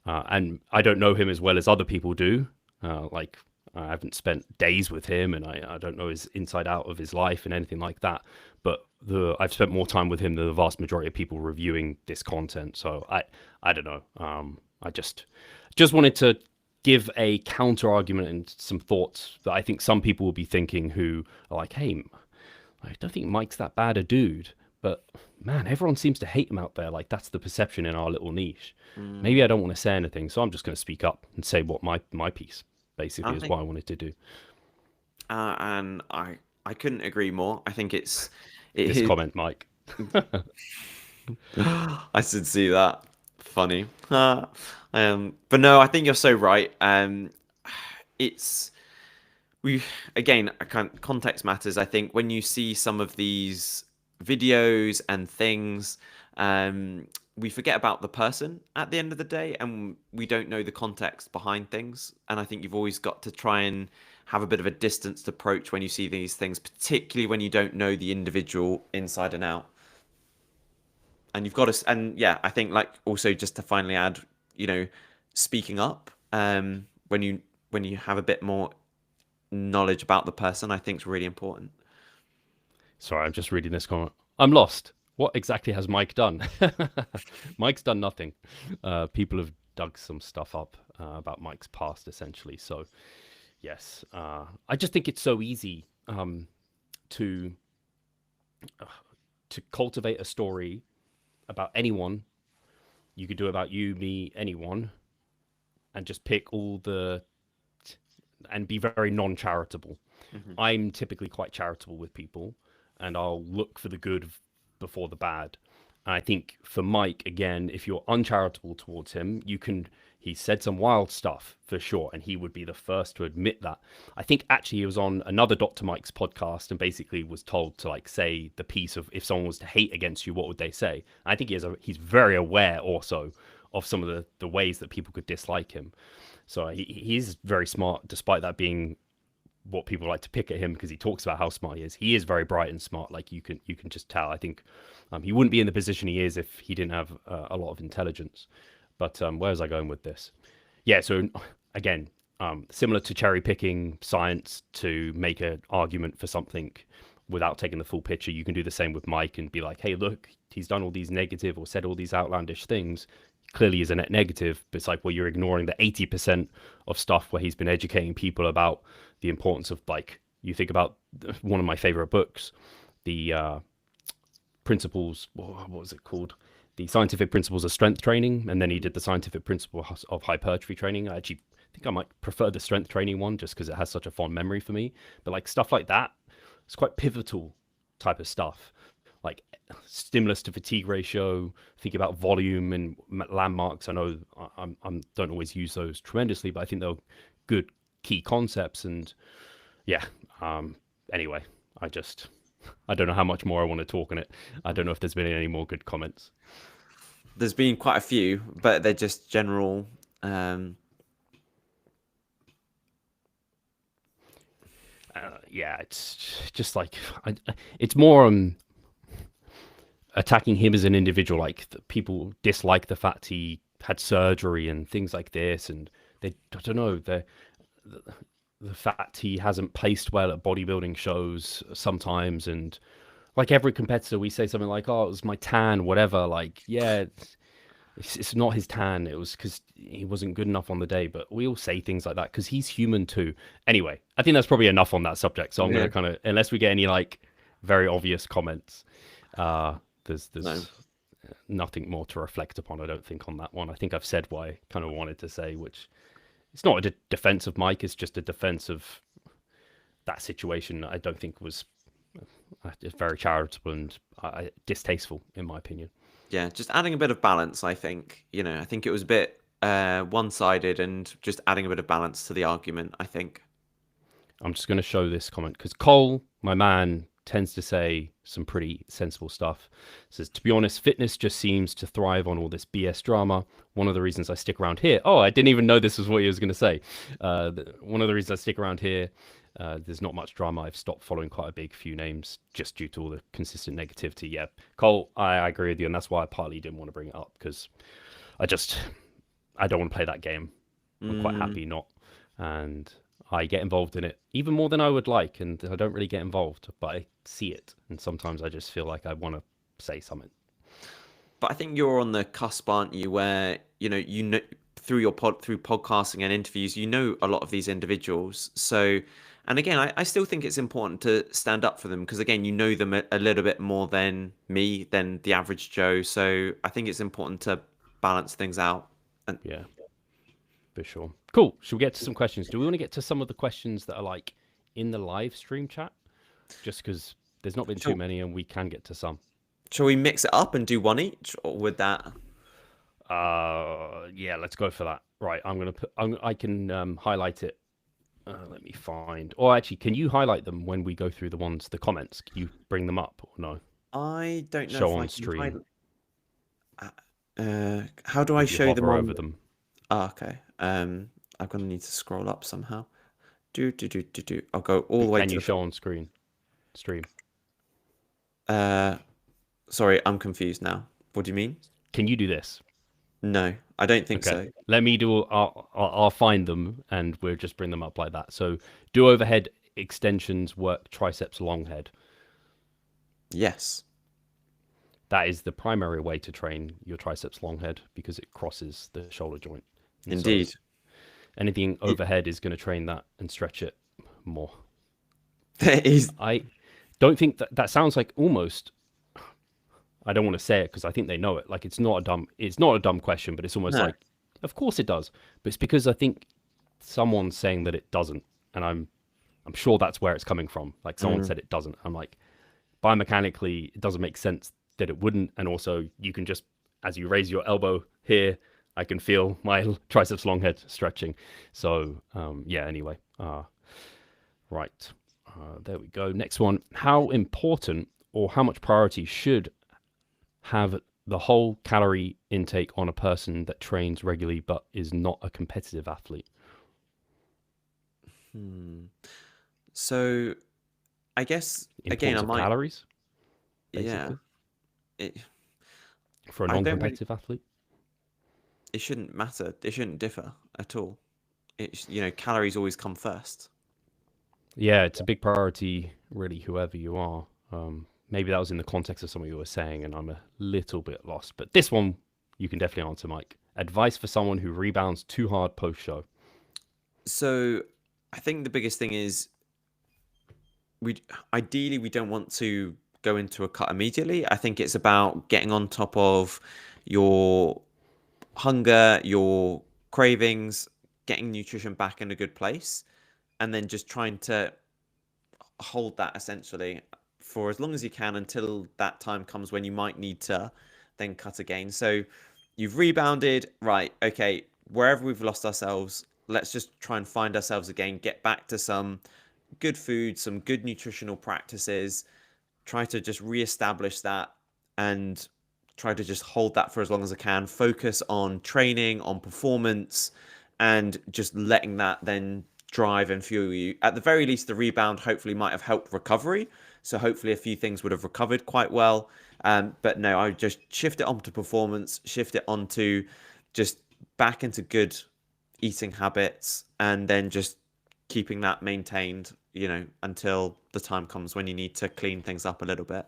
And I don't know him as well as other people do. Like, I haven't spent days with him, and I don't know his inside out of his life and anything like that. But I've spent more time with him than the vast majority of people reviewing this content. So I don't know. I just wanted to give a counter argument and some thoughts that I think some people will be thinking, who are like, hey, I don't think Mike's that bad a dude. But man, everyone seems to hate him out there. Like, that's the perception in our little niche. Maybe I don't want to say anything, so I'm just going to speak up and say what my piece basically is what I wanted to do. And I couldn't agree more. I think this comment, Mike. I should see that. Funny. But no, I think you're so right. Context matters. I think when you see some of these videos and things, we forget about the person at the end of the day, and we don't know the context behind things. And I think you've always got to try and have a bit of a distanced approach when you see these things, particularly when you don't know the individual inside and out. And you've got to, and yeah, I think, like, also just to finally add, you know, speaking up when you have a bit more knowledge about the person, I think is really important. Sorry, I'm just reading this comment. I'm lost. What exactly has Mike done? Mike's done nothing. People have dug some stuff up about Mike's past, essentially. So, yes, I just think it's so easy to cultivate a story about anyone you could do about you, me, anyone, and just pick all the and be very non-charitable. Hmm. I'm typically quite charitable with people, and I'll look for the good before the bad. And I think for Mike, again, if you're uncharitable towards him, you can. He said some wild stuff for sure, and he would be the first to admit that. I think actually he was on another Dr. Mike's podcast and basically was told to like say the piece of if someone was to hate against you, what would they say? I think he's very aware also of some of the ways that people could dislike him. So he's very smart, despite that being what people like to pick at him because he talks about how smart he is. He is very bright and smart. Like you can just tell. I think he wouldn't be in the position he is if he didn't have a lot of intelligence. But where was I going with this? Yeah. So again, similar to cherry picking science to make an argument for something without taking the full picture, you can do the same with Mike and be like, hey, look, he's done all these negative or said all these outlandish things. Clearly is a net negative, but it's like, well, you're ignoring the 80% of stuff where he's been educating people about the importance of, like, you think about one of my favorite books, the principles, what was it called? The scientific principles of strength training. And then he did the scientific principles of hypertrophy training. I actually think I might prefer the strength training one just because it has such a fond memory for me. But like stuff like that, it's quite pivotal type of stuff. Like stimulus to fatigue ratio, think about volume and landmarks. I know I don't always use those tremendously, but I think they're good key concepts. And yeah, anyway, I don't know how much more I want to talk on it. I don't know if there's been any more good comments. There's been quite a few, but they're just general. Yeah, it's just like it's more attacking him as an individual. Like people dislike the fact he had surgery and things like this, and I don't know, the fact he hasn't placed well at bodybuilding shows sometimes, and like every competitor, we say something like, "Oh, it was my tan, whatever." Like, yeah, it's not his tan. It was because he wasn't good enough on the day. But we all say things like that because he's human too. Anyway, I think that's probably enough on that subject. So I'm going to kind of, unless we get any like very obvious comments, there's No. nothing more to reflect upon, I don't think, on that one. I think I've said what I kind of wanted to say, which it's not a defense of Mike. It's just a defense of that situation. I don't think was very charitable and distasteful, in my opinion. Yeah, just adding a bit of balance, I think. I think it was a bit one-sided and just adding a bit of balance to the argument, I think. I'm just going to show this comment because Cole, my man, tends to say some pretty sensible stuff. Says, to be honest, fitness just seems to thrive on all this BS drama. One of the reasons I stick around here. Oh, I didn't even know this was what he was going to say. One of the reasons I stick around here, there's not much drama. I've stopped following quite a big few names just due to all the consistent negativity. Yeah, Cole, I agree with you. And that's why I partly didn't want to bring it up because I don't want to play that game. I'm quite happy not. And I get involved in it even more than I would like, and I don't really get involved, but I see it, and sometimes I just feel like I want to say something. But I think you're on the cusp, aren't you? Where through podcasting and interviews, a lot of these individuals. So, and again, I still think it's important to stand up for them because again, you know them a little bit more than me, than the average Joe. So I think it's important to balance things out. And yeah. For sure. Cool. Should we get to some questions? Do we want to get to some of the questions that are like in the live stream chat? Just because there's not been too many and we can get to some. Shall we mix it up and do one each, or would that? Yeah, let's go for that. Right. I can highlight it. Let me find. Or actually, can you highlight them when we go through the comments? Can you bring them up or no? I don't know. Show if on I can stream. How do I show them over them? Okay. I'm gonna need to scroll up somehow. I'll go all the way. Can you show on screen? Stream. Sorry, I'm confused now. What do you mean? Can you do this? No, I don't think so. Let me do. I'll find them and we'll just bring them up like that. So do overhead extensions work triceps long head? Yes. That is the primary way to train your triceps long head because it crosses the shoulder joint. And indeed. So anything overhead is going to train that and stretch it more. There is. I don't think that sounds like almost I don't want to say it because I think they know it. Like it's not a dumb question, but it's almost No. like, of course it does. But it's because I think someone's saying that it doesn't, and I'm sure that's where it's coming from. Like someone Mm. said it doesn't. I'm like, biomechanically, it doesn't make sense that it wouldn't. And also, you can just, as you raise your elbow here, I can feel my triceps long head stretching. So, yeah, anyway. Right. There we go. Next one. How important or how much priority should have the whole calorie intake on a person that trains regularly but is not a competitive athlete? Hmm. So I guess again, I Importance of might, calories, yeah. basically, It, for a I don't really. non-competitive athlete. It shouldn't matter. It shouldn't differ at all. Calories always come first. Yeah, it's a big priority, really, whoever you are. Maybe that was in the context of something you were saying, and I'm a little bit lost. But this one, you can definitely answer, Mike. Advice for someone who rebounds too hard post show. So I think the biggest thing is we don't want to go into a cut immediately. I think it's about getting on top of your hunger, your cravings, getting nutrition back in a good place, and then just trying to hold that essentially for as long as you can until that time comes when you might need to then cut again. So you've rebounded, right? Okay, wherever we've lost ourselves, let's just try and find ourselves again, get back to some good food, some good nutritional practices, try to just reestablish that and try to just hold that for as long as I can. Focus on training, on performance, and just letting that then drive and fuel you. At the very least, the rebound hopefully might have helped recovery. So hopefully a few things would have recovered quite well. But no, I would just shift it onto performance, shift it onto just back into good eating habits, and then just keeping that maintained, until the time comes when you need to clean things up a little bit.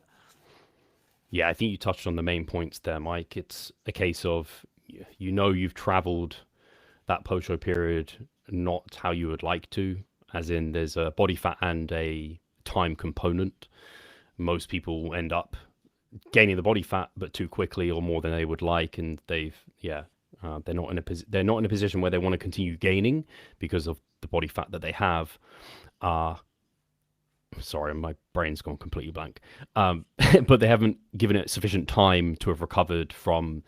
Yeah, I think you touched on the main points there, Mike. It's a case of you've traveled that post show period not how you would like to, as in there's a body fat and a time component. Most people end up gaining the body fat, but too quickly or more than they would like, and they're not in a position where they want to continue gaining because of the body fat that they have. Uh, Sorry, my brain's gone completely blank. But they haven't given it sufficient time to have recovered from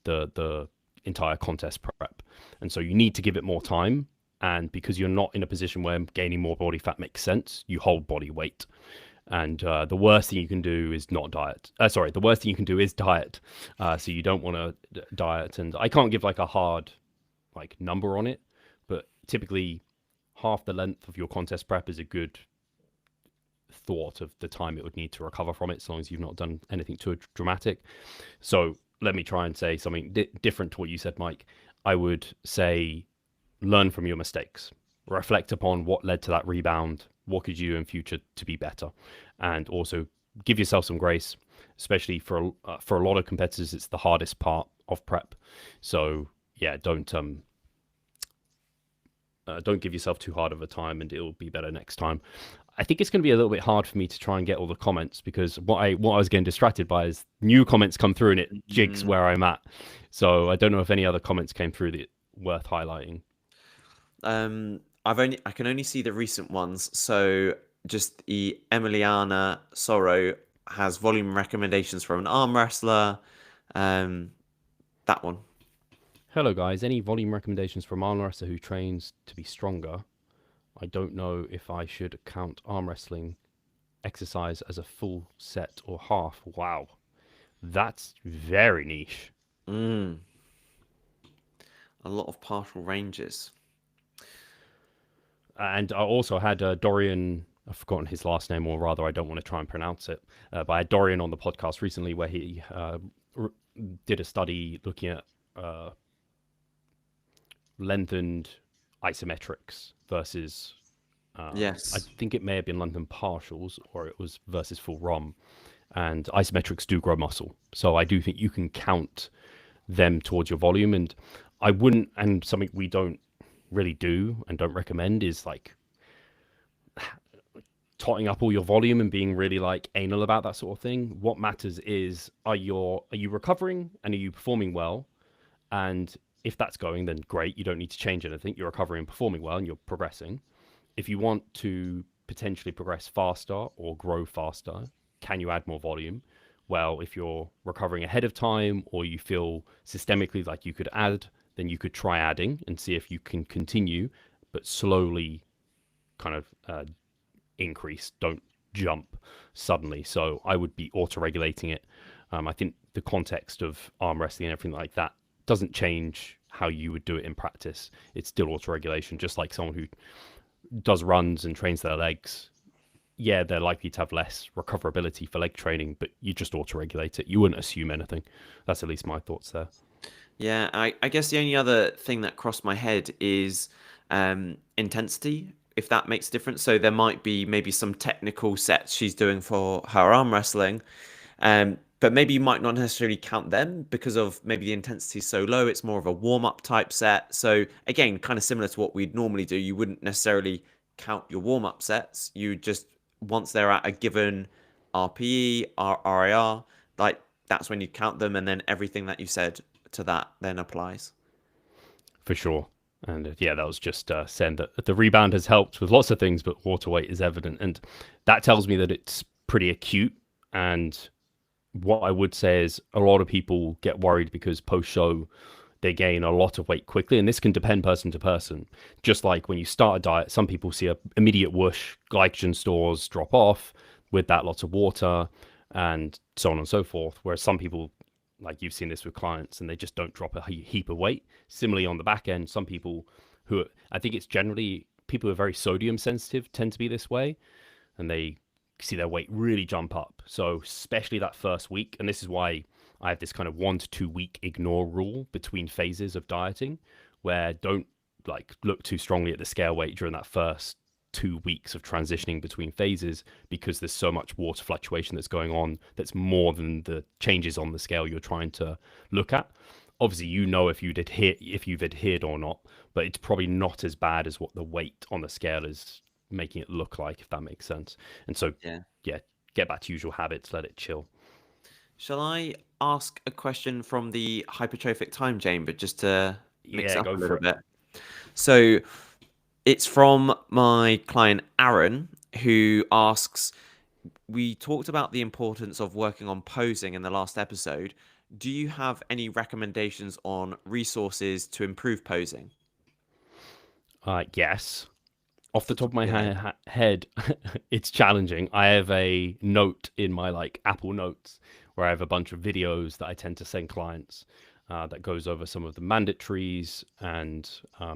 the entire contest prep, and so you need to give it more time. And because you're not in a position where gaining more body fat makes sense, you hold body weight. And the worst thing you can do is not diet. The worst thing you can do is diet. So you don't want to diet. And I can't give like a hard number on it, but typically half the length of your contest prep is a good thought of the time it would need to recover from it, as long as you've not done anything too dramatic. So let me try and say something different to what you said, Mike. I would say learn from your mistakes, reflect upon what led to that rebound, what could you do in future to be better, and also give yourself some grace, especially for a lot of competitors. It's the hardest part of prep. So yeah, don't give yourself too hard of a time, and it'll be better next time. I think it's going to be a little bit hard for me to try and get all the comments, because what I was getting distracted by is new comments come through and it jigs Mm. where I'm at. So I don't know if any other comments came through that worth highlighting. I can only see the recent ones. So just the Emiliana Sorrow has volume recommendations from an arm wrestler. Um, that one. Hello guys, any volume recommendations from arm wrestler who trains to be stronger? I don't know if I should count arm wrestling exercise as a full set or half. Wow, that's very niche. Mm, a lot of partial ranges. And I also had Dorian. I've forgotten his last name, or rather, I don't want to try and pronounce it. But I had Dorian on the podcast recently, where he did a study looking at lengthened isometrics versus, I Yes. think it may have been lengthened partials, or it was versus full ROM. And isometrics do grow muscle, so I do think you can count them towards your volume. And I wouldn't, and something we don't really do and don't recommend is like totting up all your volume and being really like anal about that sort of thing. What matters is, are you recovering and are you performing well? And if that's going, then great. You don't need to change anything. You're recovering and performing well and you're progressing. If you want to potentially progress faster or grow faster, can you add more volume? Well, if you're recovering ahead of time or you feel systemically like you could add, then you could try adding and see if you can continue, but slowly kind of increase. Don't jump suddenly. So I would be auto-regulating it. I think the context of arm wrestling and everything like that doesn't change how you would do it in practice. It's still auto-regulation, just like someone who does runs and trains their legs. Yeah, they're likely to have less recoverability for leg training, but you just auto-regulate it. You wouldn't assume anything. That's at least my thoughts there. Yeah, I guess the only other thing that crossed my head is intensity, if that makes a difference. So there might be maybe some technical sets she's doing for her arm wrestling, but maybe you might not necessarily count them because of maybe the intensity is so low. It's more of a warm-up type set. So again, kind of similar to what we'd normally do. You wouldn't necessarily count your warm-up sets. You just, once they're at a given RPE, RIR, like that's when you count them, and then everything that you said to that then applies. For sure. And yeah, that was just saying that the rebound has helped with lots of things, but water weight is evident. And that tells me that it's pretty acute. And what I would say is a lot of people get worried because post-show they gain a lot of weight quickly. And this can depend person to person. Just like when you start a diet, some people see an immediate whoosh, glycogen stores drop off, with that lots of water and so on and so forth. Whereas some people, like you've seen this with clients, and they just don't drop a heap of weight. Similarly, on the back end, some people who, I think it's generally people who are very sodium sensitive tend to be this way, and they see their weight really jump up. So especially that first week, and this is why I have this kind of 1 to 2 week ignore rule between phases of dieting, where don't like look too strongly at the scale weight during that first 2 weeks of transitioning between phases, because there's so much water fluctuation that's going on that's more than the changes on the scale you're trying to look at. Obviously, you know if you've adhered or not, but it's probably not as bad as what the weight on the scale is making it look like, if that makes sense. And so yeah, get back to usual habits, let it chill. Shall I ask a question from the hypertrophic time chamber just to mix it up a little bit? So it's from my client Aaron, who asks, we talked about the importance of working on posing in the last episode. Do you have any recommendations on resources to improve posing? Yes. Off the top of my head, it's challenging. I have a note in my like Apple Notes where I have a bunch of videos that I tend to send clients that goes over some of the mandatories and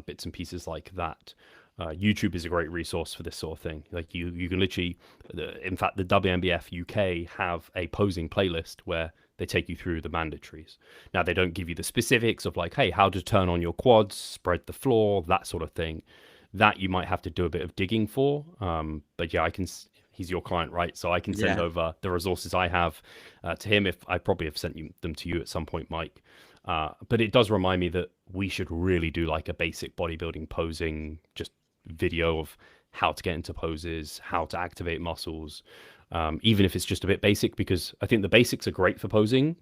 bits and pieces like that. YouTube is a great resource for this sort of thing. Like you can literally, in fact, the WNBF UK have a posing playlist where they take you through the mandatories. Now, they don't give you the specifics of like, hey, how to turn on your quads, spread the floor, that sort of thing. That you might have to do a bit of digging for. But yeah, he's your client, right? So I can send over the resources I have to him. If I probably have sent them to you at some point, Mike. But it does remind me that we should really do like a basic bodybuilding posing, just video of how to get into poses, how to activate muscles, even if it's just a bit basic, because I think the basics are great for posing,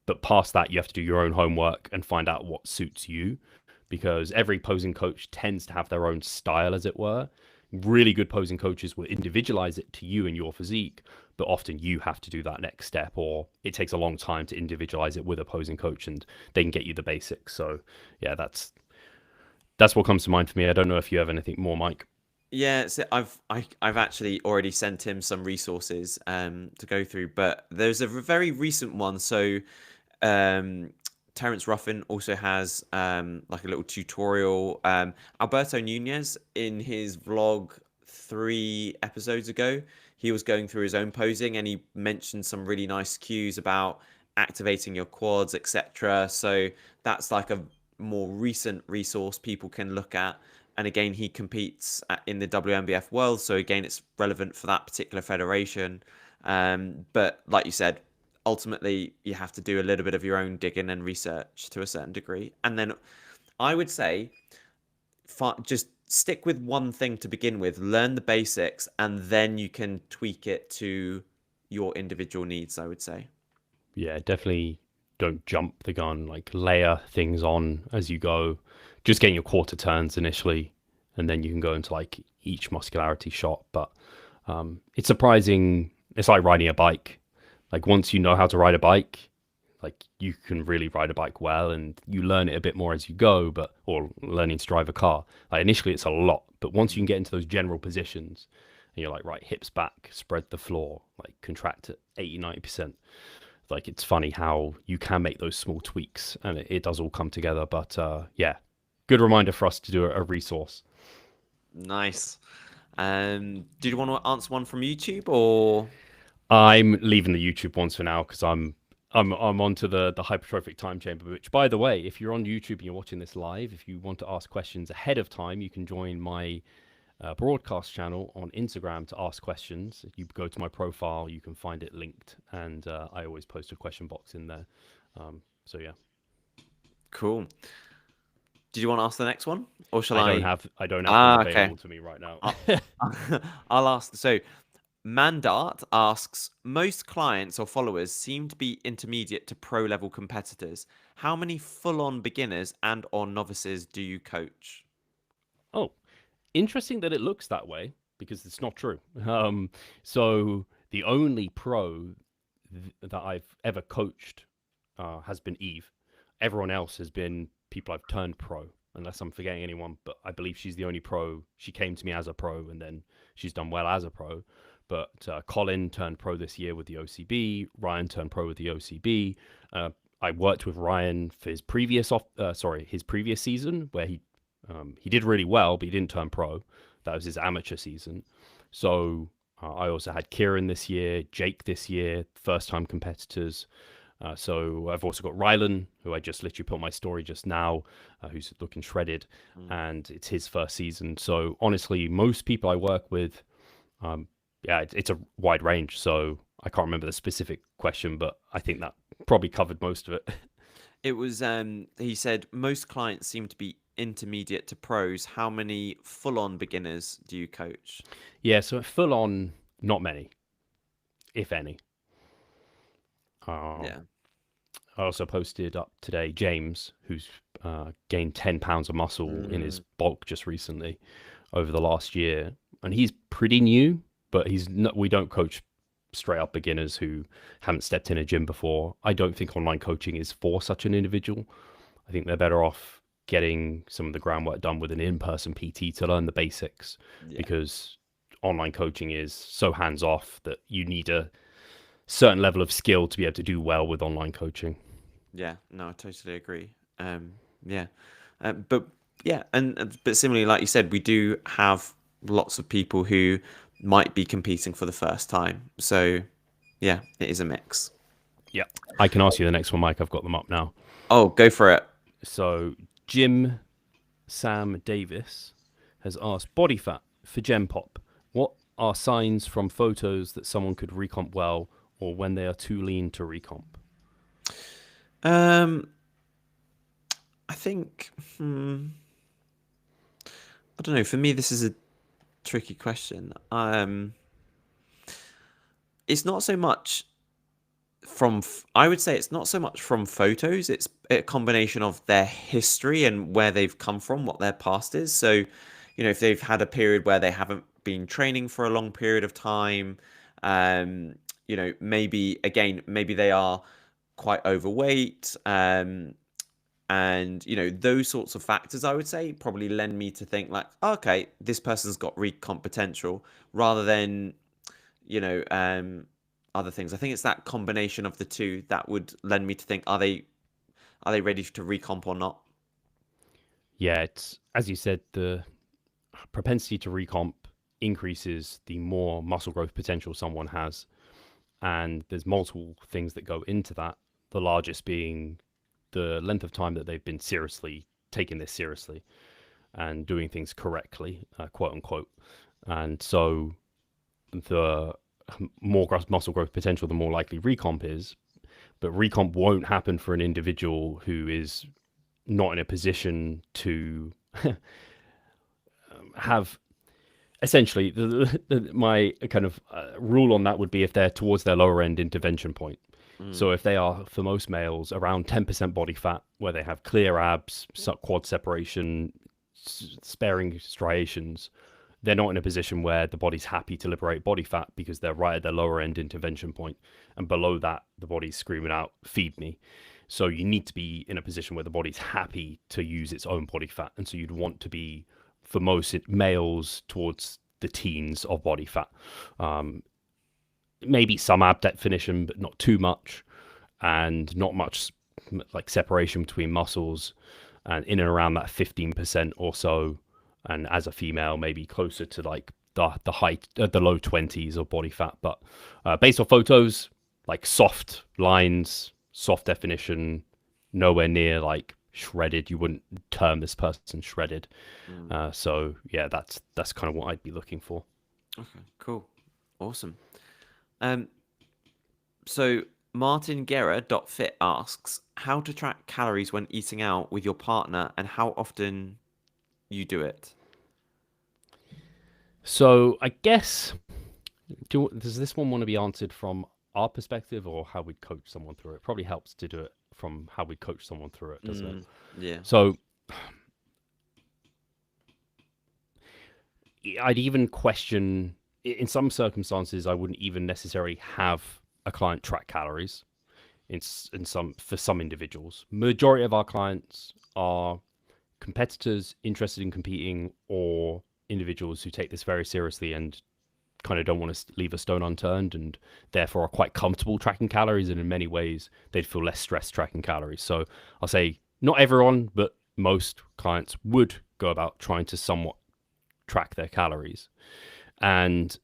but past that, you have to do your own homework and find out what suits you, because every posing coach tends to have their own style, as it were. Really good posing coaches will individualize it to you and your physique, but often you have to do that next step, or it takes a long time to individualize it with a posing coach, and they can get you the basics. So yeah, that's what comes to mind for me. I don't know if you have anything more, Mike. Yeah, so I've actually already sent him some resources to go through, but there's a very recent one. So Terence Ruffin also has like a little tutorial. Alberto Nunez, in his vlog 3 episodes ago, he was going through his own posing, and he mentioned some really nice cues about activating your quads, etc. So that's like a more recent resource people can look at. And again, he competes in the WNBF world, so again, it's relevant for that particular federation. But like you said, ultimately, you have to do a little bit of your own digging and research to a certain degree. And then I would say just stick with one thing to begin with, learn the basics, and then you can tweak it to your individual needs, I would say. Yeah, definitely don't jump the gun, like layer things on as you go. Just getting your quarter turns initially, and then you can go into like each muscularity shot. But it's surprising. It's like riding a bike. Like once you know how to ride a bike, like you can really ride a bike well, and you learn it a bit more as you go. But or learning to drive a car, like initially it's a lot, but once you can get into those general positions, and you're like, right, hips back, spread the floor, like contract at 80-90%. Like it's funny how you can make those small tweaks, and it does all come together. But yeah, good reminder for us to do a resource. Nice. Do you want to answer one from YouTube or? I'm leaving the YouTube ones for now because I'm onto the hypertrophic time chamber. Which, by the way, if you're on YouTube and you're watching this live, if you want to ask questions ahead of time, you can join my broadcast channel on Instagram to ask questions. If you go to my profile, you can find it linked, and I always post a question box in there. So yeah, Cool. Do you want to ask the next one, or shall I? I don't have them Okay. available to me right now. I'll ask. So, Mandart asks, most clients or followers seem to be intermediate to pro level competitors. How many full-on beginners and or novices do you coach? Oh, interesting that it looks that way because it's not true. So the only pro that I've ever coached has been Eve. Everyone else has been people I've turned pro, unless I'm forgetting anyone. But I believe she's the only pro. She came to me as a pro, and then she's done well as a pro. But Colin turned pro this year with the OCB. Ryan turned pro with the OCB. I worked with Ryan for his previous his previous season where he did really well, but he didn't turn pro. That was his amateur season. So I also had Kieran this year, Jake this year, first-time competitors. So I've also got Rylan, who I just literally put on my story just now, who's looking shredded, and it's his first season. So honestly, most people I work with, it's a wide range. So I can't remember the specific question, but I think that probably covered most of it. It was, he said, most clients seem to be intermediate to pros. How many full-on beginners do you coach? Yeah, so full on, not many, if any. Yeah. I also posted up today James, who's gained 10 pounds of muscle in his bulk just recently over the last year. And he's pretty new, but we don't coach straight up beginners who haven't stepped in a gym before. I don't think online coaching is for such an individual. I think they're better off getting some of the groundwork done with an in-person PT to learn the basics, because online coaching is so hands-off that you need a certain level of skill to be able to do well with online coaching. Yeah, no, I totally agree. But similarly, like you said, we do have lots of people who might be competing for the first time. So yeah, it is a mix. Yeah, I can ask you the next one, Mike. I've got them up now. Oh, go for it. So Jim Sam Davis has asked, body fat for Gem Pop, what are signs from photos that someone could recomp well, or when they are too lean to recomp? I think, I don't know. For me, this is a tricky question. It's not so much I would say it's not so much from photos. It's a combination of their history and where they've come from, what their past is. So, if they've had a period where they haven't been training for a long period of time, maybe they are quite overweight, and those sorts of factors, I would say, probably lend me to think like, okay, this person's got recomp potential, rather than other things. I think it's that combination of the two that would lend me to think, are they ready to recomp or not? Yeah, it's, as you said, the propensity to recomp increases the more muscle growth potential someone has, and there's multiple things that go into that, the largest being the length of time that they've been taking this seriously and doing things correctly, quote unquote. And so the more muscle growth potential, the more likely recomp is. But recomp won't happen for an individual who is not in a position to have essentially my kind of rule on that would be if they're towards their lower end intervention point. So if they are, for most males, around 10% body fat, where they have clear abs, quad separation, sparing striations, they're not in a position where the body's happy to liberate body fat because they're right at their lower end intervention point. And below that, the body's screaming out, feed me. So you need to be in a position where the body's happy to use its own body fat. And so you'd want to be, for most males, towards the teens of body fat. Maybe some ab definition, but not too much, and not much like separation between muscles, and in and around that 15% or so. And as a female, maybe closer to like the height, the low 20s of body fat. But based on photos, like soft lines, soft definition, nowhere near like shredded. You wouldn't term this person shredded. So yeah, that's kind of what I'd be looking for. Okay, cool, awesome. So Martin Guerra.fit asks how to track calories when eating out with your partner and how often you do it. So I guess, does this one want to be answered from our perspective or how we'd coach someone through it? Probably helps to do it from how we'd coach someone through it, doesn't it? Yeah. So I'd even question, in some circumstances, I wouldn't even necessarily have a client track calories for some individuals. Majority of our clients are competitors interested in competing, or individuals who take this very seriously and kind of don't want to leave a stone unturned, and therefore are quite comfortable tracking calories, and in many ways they'd feel less stressed tracking calories. So I'll say not everyone, but most clients would go about trying to somewhat track their calories. And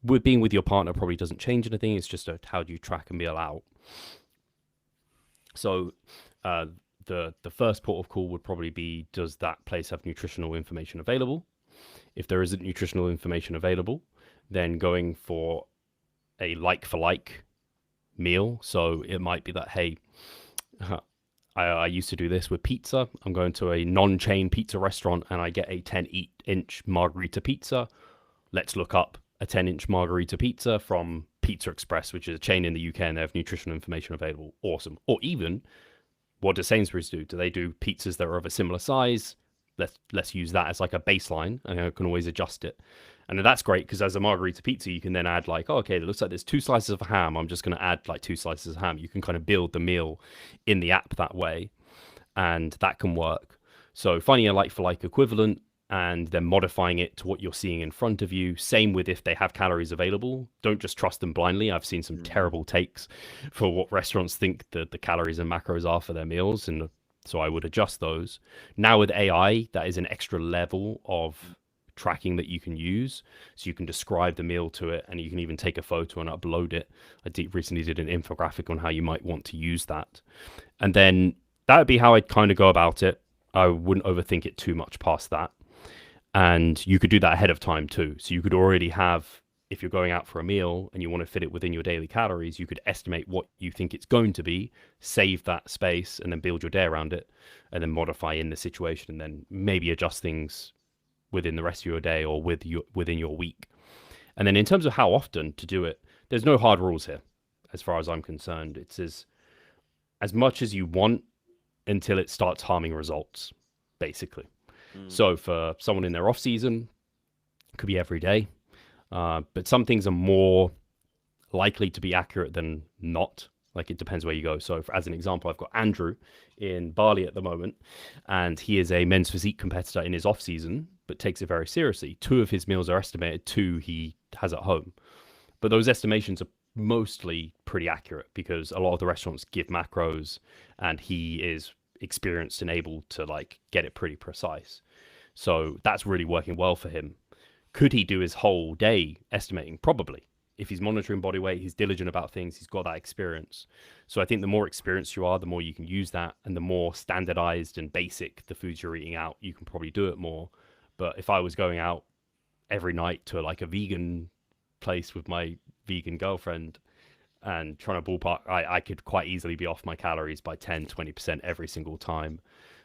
with being with your partner probably doesn't change anything. It's just how do you track a meal out. So the first port of call would probably be, does that place have nutritional information available? If there isn't nutritional information available, then going for a like-for-like meal. So it might be that, hey, I used to do this with pizza. I'm going to a non-chain pizza restaurant and I get a 10-inch margherita pizza. Let's look up a 10-inch margherita pizza from Pizza Express, which is a chain in the UK, and they have nutritional information available. Awesome. Or even, what does Sainsbury's do? Do they do pizzas that are of a similar size? Let's use that as like a baseline, and I can always adjust it. And that's great because as a margherita pizza, you can then add like, oh, okay, it looks like there's 2 slices of ham. I'm just going to add like 2 slices of ham. You can kind of build the meal in the app that way, and that can work. So finding a like-for-like equivalent and then modifying it to what you're seeing in front of you. Same with if they have calories available. Don't just trust them blindly. I've seen some terrible takes for what restaurants think the calories and macros are for their meals, and so I would adjust those. Now with AI, that is an extra level of tracking that you can use. So you can describe the meal to it, and you can even take a photo and upload it. I recently did an infographic on how you might want to use that. And then that would be how I'd kind of go about it. I wouldn't overthink it too much past that. And you could do that ahead of time too. So you could already have, if you're going out for a meal and you want to fit it within your daily calories, you could estimate what you think it's going to be, save that space, and then build your day around it, and then modify in the situation, and then maybe adjust things within the rest of your day or within your week. And then in terms of how often to do it, there's no hard rules here, as far as I'm concerned. It's as much as you want until it starts harming results, basically. So for someone in their off season, it could be every day. But some things are more likely to be accurate than not. Like, it depends where you go. So as an example, I've got Andrew in Bali at the moment, and he is a men's physique competitor in his off season, but takes it very seriously. 2 of his meals are estimated, 2 he has at home. But those estimations are mostly pretty accurate because a lot of the restaurants give macros, and he is experienced and able to like get it pretty precise. So that's really working well for him. Could he do his whole day estimating? Probably. If he's monitoring body weight, he's diligent about things, he's got that experience. So I think the more experienced you are, the more you can use that, and the more standardized and basic the foods you're eating out, you can probably do it more. But if I was going out every night to like a vegan place with my vegan girlfriend and trying to ballpark, I could quite easily be off my calories by 10, 20% every single time,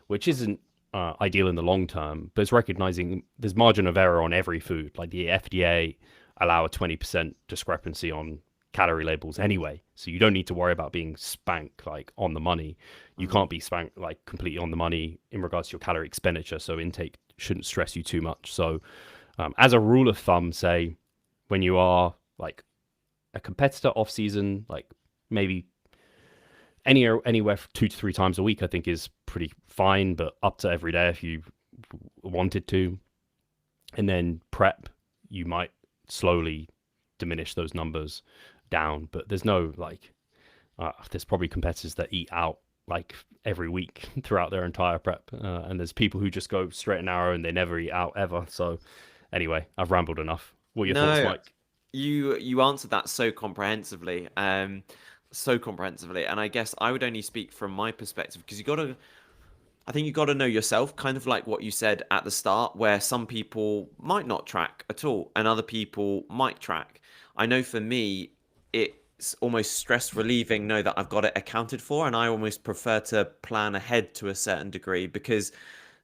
which isn't ideal in the long term, but it's recognizing there's margin of error on every food. Like the FDA allow a 20% discrepancy on calorie labels anyway, so you don't need to worry about being spanked like on the money. You Mhm. can't be spanked like completely on the money in regards to your calorie expenditure, so intake shouldn't stress you too much. So as a rule of thumb, say when you are like a competitor off season, like maybe anywhere 2 to 3 times a week, I think is pretty fine, but up to every day if you wanted to. And then prep, you might slowly diminish those numbers down, but there's no like, there's probably competitors that eat out like every week throughout their entire prep, and there's people who just go straight and narrow and they never eat out ever. So anyway, I've rambled enough. What are your thoughts, No, Mike? you answered that so comprehensively, and I guess I would only speak from my perspective because I think you got to know yourself, kind of like what you said at the start, where some people might not track at all and other people might track. I know for me, it's almost stress relieving, know that I've got it accounted for, and I almost prefer to plan ahead to a certain degree because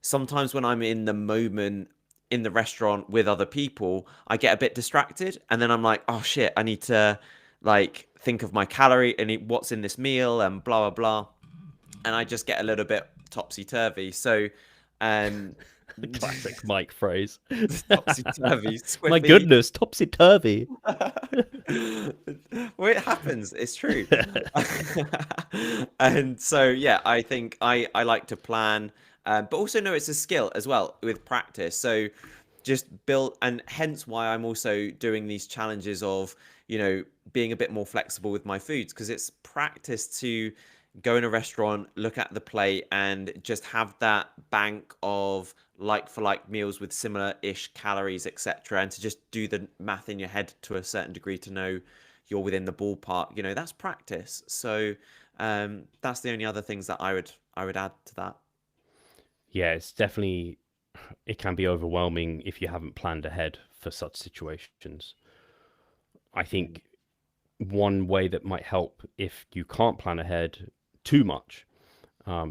sometimes when I'm in the moment in the restaurant with other people, I get a bit distracted and then I'm like, oh shit, I need to like think of my calorie and what's in this meal and blah blah blah, and I just get a little bit topsy turvy. So, um, Classic Mike phrase. topsy turvy, My squiffy. goodness, topsy turvy. Well, it happens. It's true. And so, yeah, I think I like to plan, but also know it's a skill as well with practice. So just build, and hence why I'm also doing these challenges of, being a bit more flexible with my foods because it's practice to go in a restaurant, look at the plate, and just have that bank of like for like meals with similar ish calories, etc. And to just do the math in your head to a certain degree to know you're within the ballpark. That's practice. So that's the only other things that I would add to that. Yeah, it's definitely, it can be overwhelming if you haven't planned ahead for such situations. I Mm. think one way that might help if you can't plan ahead too much,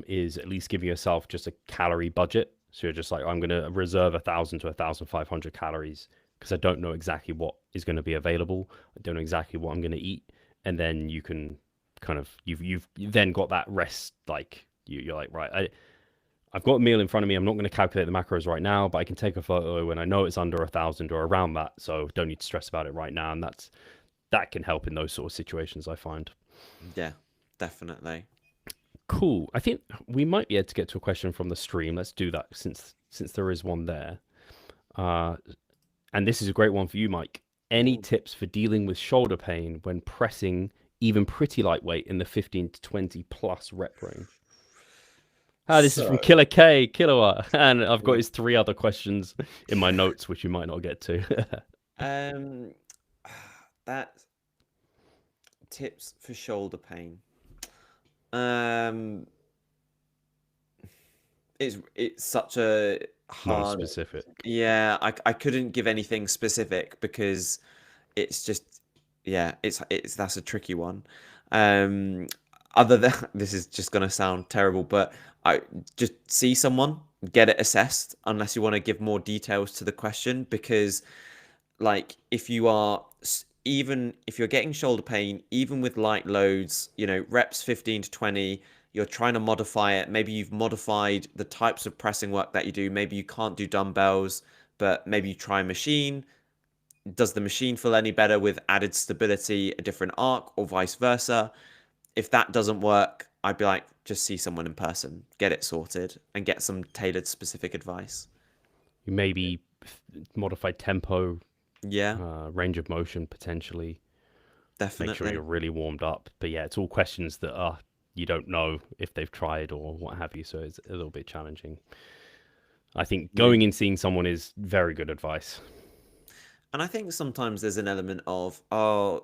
is at least giving yourself just a calorie budget. So you're just like, I'm going to reserve 1,000 to 1,500 calories because I don't know exactly what is going to be available. I don't know exactly what I'm going to eat, and then you can kind of you've then got that rest. Like you're like, right, I've got a meal in front of me. I'm not going to calculate the macros right now, but I can take a photo and I know it's under 1,000 or around that, so don't need to stress about it right now. And that can help in those sort of situations, I find. Yeah, definitely. Cool. I think we might be able to get to a question from the stream. Let's do that since there is one there. Uh, and this is a great one for you, Mike. Any Ooh. tips for dealing with shoulder pain when pressing even pretty lightweight in the 15 to 20 plus rep range? This is from So, Killer K, Kilowatt. And I've got his three other questions in my notes, which you might not get to. um, that tips for shoulder pain. Um, it's such a hard. Non-specific. Yeah, I couldn't give anything specific because it's just, yeah, it's that's a tricky one. Um, other than this is just gonna sound terrible, but I just see someone, get it assessed, unless you want to give more details to the question, because like if you are even if you're getting shoulder pain even with light loads, reps 15 to 20, you're trying to modify it, maybe you've modified the types of pressing work that you do, maybe you can't do dumbbells, but maybe you try a machine. Does the machine feel any better with added stability, a different arc, or vice versa? If that doesn't work, I'd be like, just see someone in person, get it sorted, and get some tailored specific advice. You maybe modify tempo, Yeah, range of motion potentially. Make sure you're definitely. really warmed up. But yeah, it's all questions that are you don't know if they've tried or what have you. So it's a little bit challenging. I think Yeah. going and seeing someone is very good advice. And I think sometimes there's an element of, oh,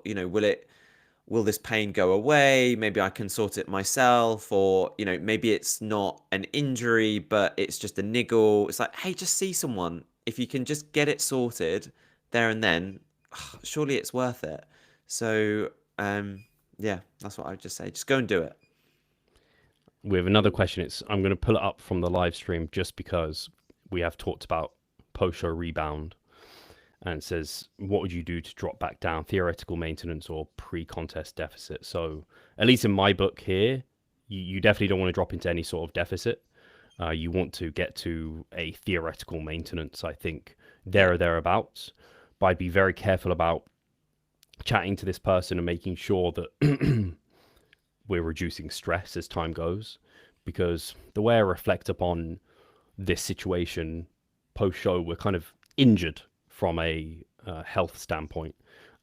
will this pain go away? Maybe I can sort it myself, or, maybe it's not an injury, but it's just a niggle. It's like, hey, just see someone. If you can just get it sorted there and then, surely it's worth it. So, yeah, that's what I would just say. Just go and do it. We have another question. I'm going to pull it up from the live stream just because we have talked about post-show rebound, and it says, what would you do to drop back down, theoretical maintenance or pre-contest deficit? So at least in my book here, you definitely don't want to drop into any sort of deficit. You want to get to a theoretical maintenance, I think, there or thereabouts. But I'd be very careful about chatting to this person and making sure that we're reducing stress as time goes. Because the way I reflect upon this situation post-show, we're kind of injured from a health standpoint,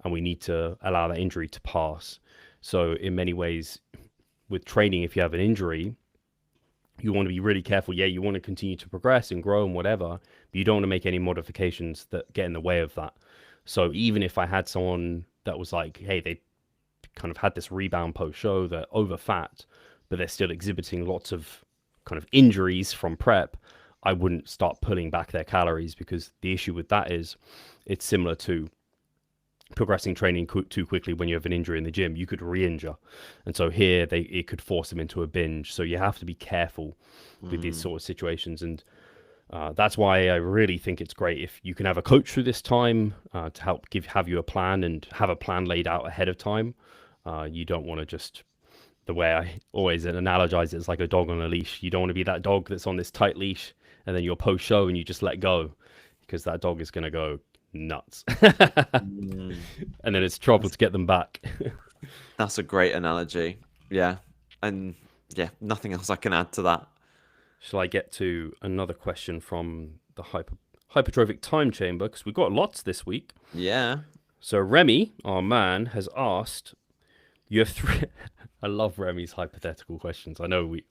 and we need to allow that injury to pass. So in many ways, with training, if you have an injury, you want to be really careful. Yeah, you want to continue to progress and grow and whatever, but you don't want to make any modifications that get in the way of that. So even if I had someone that was like, hey, they kind of had this rebound post-show, they're over fat, but they're still exhibiting lots of kind of injuries from prep, I wouldn't start pulling back their calories, because the issue with that is it's similar to progressing training too quickly. When you have an injury in the gym, you could re-injure, and so here it could force them into a binge. So you have to be careful with these sort of situations, and that's why I really think it's great if you can have a coach through this time to help have you a plan and have a plan laid out ahead of time. You don't want to just, the way I always analogize it, is like a dog on a leash. You don't want to be that dog that's on this tight leash and then you're post show and you just let go, because that dog is going to go nuts. And then it's trouble to get them back. That's a great analogy. Yeah. And yeah, nothing else I can add to that. Shall I get to another question from the hypertrophic time chamber? Because we've got lots this week. Yeah. So Remy, our man, has asked, you have three... I love Remy's hypothetical questions. I know we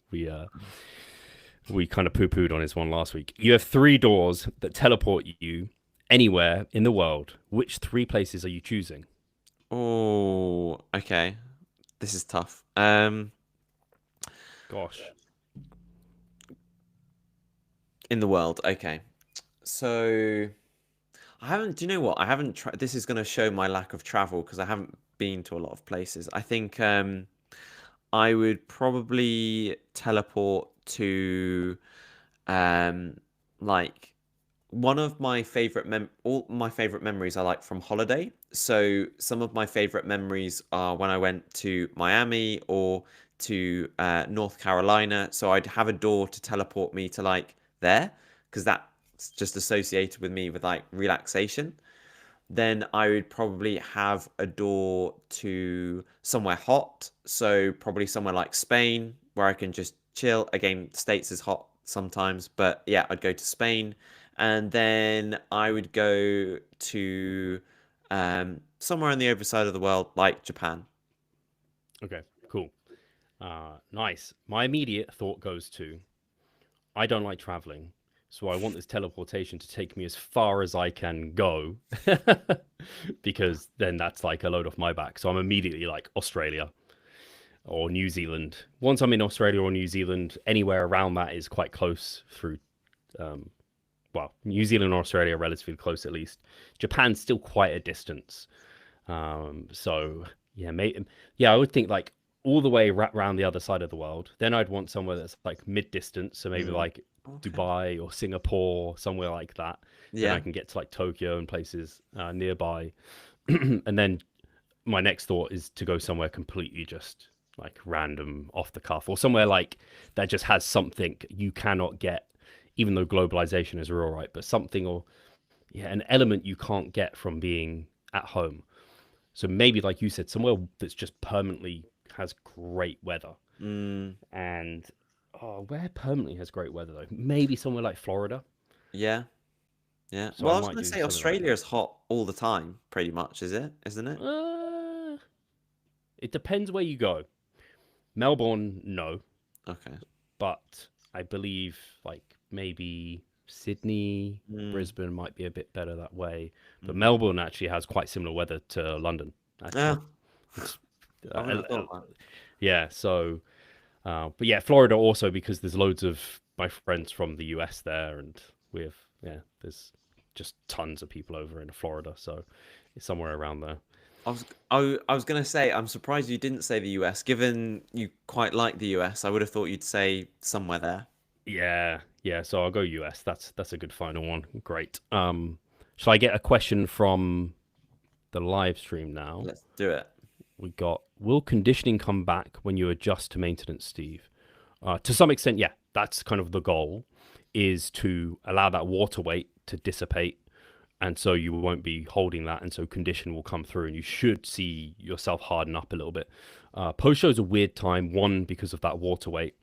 kind of poo-pooed on his one last week. You have 3 doors that teleport you anywhere in the world. Which 3 places are you choosing? Oh, okay. This is tough. Gosh. In the world, okay. So I haven't, do you know what? I haven't tried, this is going to show my lack of travel because I haven't been to a lot of places. I think I would probably teleport to like one of my favorite all my favorite memories are like from holiday. So some of my favorite memories are when I went to Miami or to North Carolina. So I'd have a door to teleport me to like there, because that's just associated with me with like relaxation. Then I would probably have a door to somewhere hot. So probably somewhere like Spain, where I can just chill. Again, States is hot sometimes, but yeah, I'd go to Spain. And then I would go to somewhere on the other side of the world, like Japan. Okay, cool. Nice. My immediate thought goes to, I don't like traveling, so I want this teleportation to take me as far as I can go, because then that's like a load off my back. So I'm immediately like Australia or New Zealand. Once I'm in Australia or New Zealand, anywhere around that is quite close through, well, New Zealand or Australia are relatively close at least. Japan's still quite a distance. So yeah, I would think like all the way around the other side of the world. Then I'd want somewhere that's like mid-distance, so maybe like Dubai or Singapore, somewhere like that. Then Yeah. I can get to like Tokyo and places nearby. And then my next thought is to go somewhere completely just like random, off the cuff, or somewhere like that just has something you cannot get, even though globalization is real, right? But something, or an element you can't get from being at home. So maybe, like you said, somewhere that's just permanently has great weather. And where permanently has great weather though? Maybe somewhere like Florida. Yeah. Yeah. So Well, I I was might going to do say something like Australia that. is hot all the time, pretty much, isn't it? It depends where you go. Melbourne, no, Okay. but I believe like maybe Sydney, Brisbane might be a bit better that way. But Melbourne actually has quite similar weather to London. Actually, I wouldn't have thought that. yeah. So, but yeah, Florida also, because there's loads of my friends from the US there, and there's just tons of people over in Florida. So it's somewhere around there. I was gonna say I'm surprised you didn't say the US, given you quite like the US. I would have thought you'd say somewhere there. Yeah, yeah. So I'll go US. That's a good final one. Great. Shall I get a question from the live stream now? Let's do it. We got, will conditioning come back when you adjust to maintenance, Steve? To some extent, yeah. That's kind of the goal, is to allow that water weight to dissipate, and so you won't be holding that, and so condition will come through, and you should see yourself harden up a little bit. Post show is a weird time, one because of that water weight,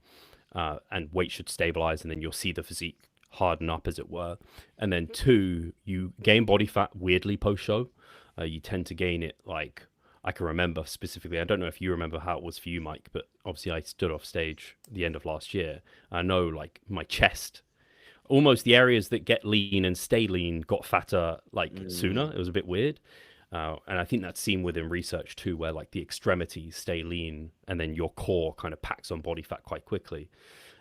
and weight should stabilize, and then you'll see the physique harden up, as it were. And then two, you gain body fat weirdly post show. You tend to gain it, like, I can remember specifically. I don't know if you remember how it was for you, Mike, but obviously I stood off stage the end of last year. I know, like, my chest, almost the areas that get lean and stay lean, got fatter like sooner. It was a bit weird. And I think that's seen within research too, where like the extremities stay lean and then your core kind of packs on body fat quite quickly.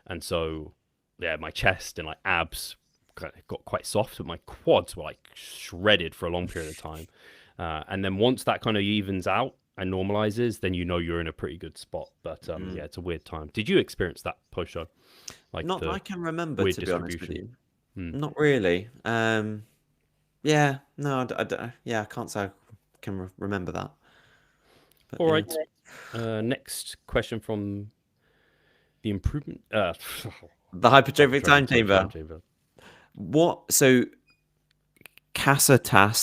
And so, yeah, my chest and like abs got quite soft, but my quads were like shredded for a long period of time. And then once that kind of evens out and normalizes, then you know you're in a pretty good spot. But yeah, it's a weird time. Did you experience that post show? Like Not that the I can remember, weird to be honest with distribution? you. Not really. Yeah, no, yeah, I can't say I can remember that. But All yeah. right. Next question from the improvement. The hypertrophic time hypertrophic chamber. What? So, Cassata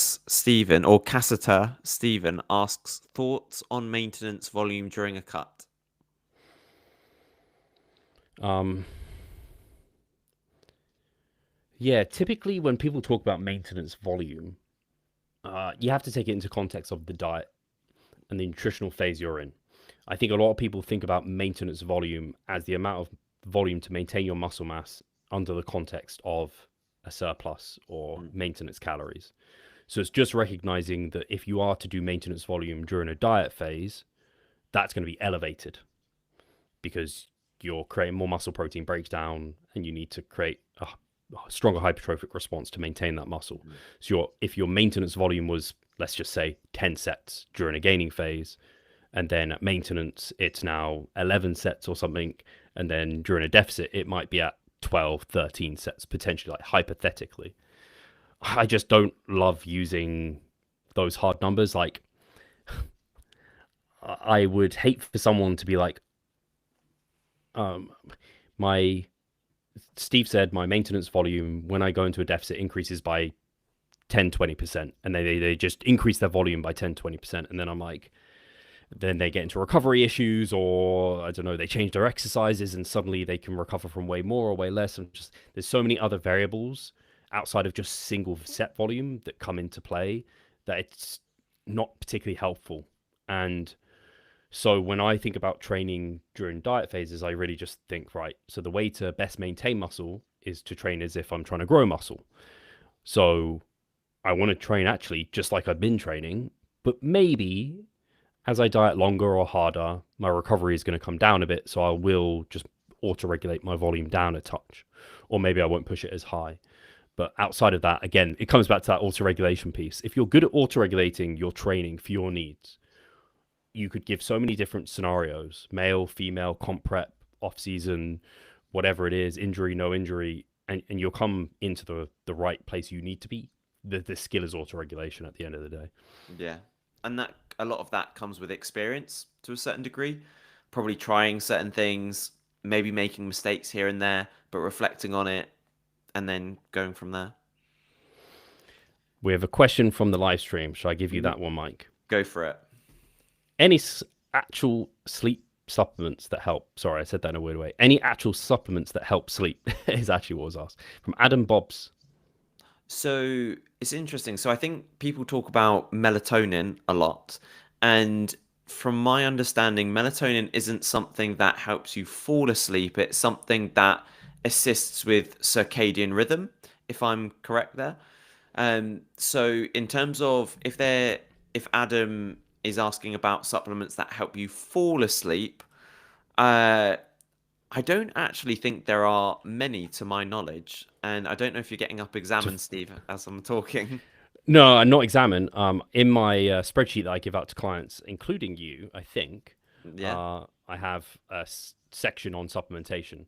Stephen asks thoughts on maintenance volume during a cut. Yeah, typically when people talk about maintenance volume, you have to take it into context of the diet and the nutritional phase you're in. I think a lot of people think about maintenance volume as the amount of volume to maintain your muscle mass under the context of a surplus or maintenance calories. So it's just recognizing that if you are to do maintenance volume during a diet phase, that's going to be elevated because you're creating more muscle protein breakdown and you need to create a stronger hypertrophic response to maintain that muscle. So if your maintenance volume was, let's just say, 10 sets during a gaining phase, and then at maintenance, it's now 11 sets or something, and then during a deficit, it might be at 12, 13 sets, potentially, like hypothetically. I just don't love using those hard numbers. Like, I would hate for someone to be like, my Steve said my maintenance volume when I go into a deficit increases by 10, 20%. And they just increase their volume by 10, 20%. And then I'm like, then they get into recovery issues, or I don't know, they change their exercises and suddenly they can recover from way more or way less. And just there's so many other variables outside of just single set volume that come into play that it's not particularly helpful. And so when I think about training during diet phases, I really just think, right, so the way to best maintain muscle is to train as if I'm trying to grow muscle. So I want to train actually just like I've been training, but maybe as I diet longer or harder, my recovery is going to come down a bit. So I will just auto-regulate my volume down a touch, or maybe I won't push it as high. But outside of that, again, it comes back to that auto-regulation piece. If you're good at auto-regulating your training for your needs, you could give so many different scenarios: male, female, comp prep, off season, whatever it is, injury, no injury, and you'll come into the right place you need to be. The skill is auto-regulation at the end of the day. Yeah, and that a lot of that comes with experience to a certain degree. Probably trying certain things, maybe making mistakes here and there, but reflecting on it and then going from there. We have a question from the live stream. Shall I give you that one, Mike? Go for it. Any actual sleep supplements that help? Sorry, I said that in a weird way. Any actual supplements that help sleep is actually what was asked from Adam Bobbs. So it's interesting. So I think people talk about melatonin a lot. And from my understanding, melatonin isn't something that helps you fall asleep. It's something that assists with circadian rhythm, if I'm correct there. So in terms of if Adam is asking about supplements that help you fall asleep, I don't actually think there are many to my knowledge, and I don't know if you're getting up examined, Steve, as I'm talking. No, not examine. In my spreadsheet that I give out to clients, including you, I think, Yeah. I have a section on supplementation,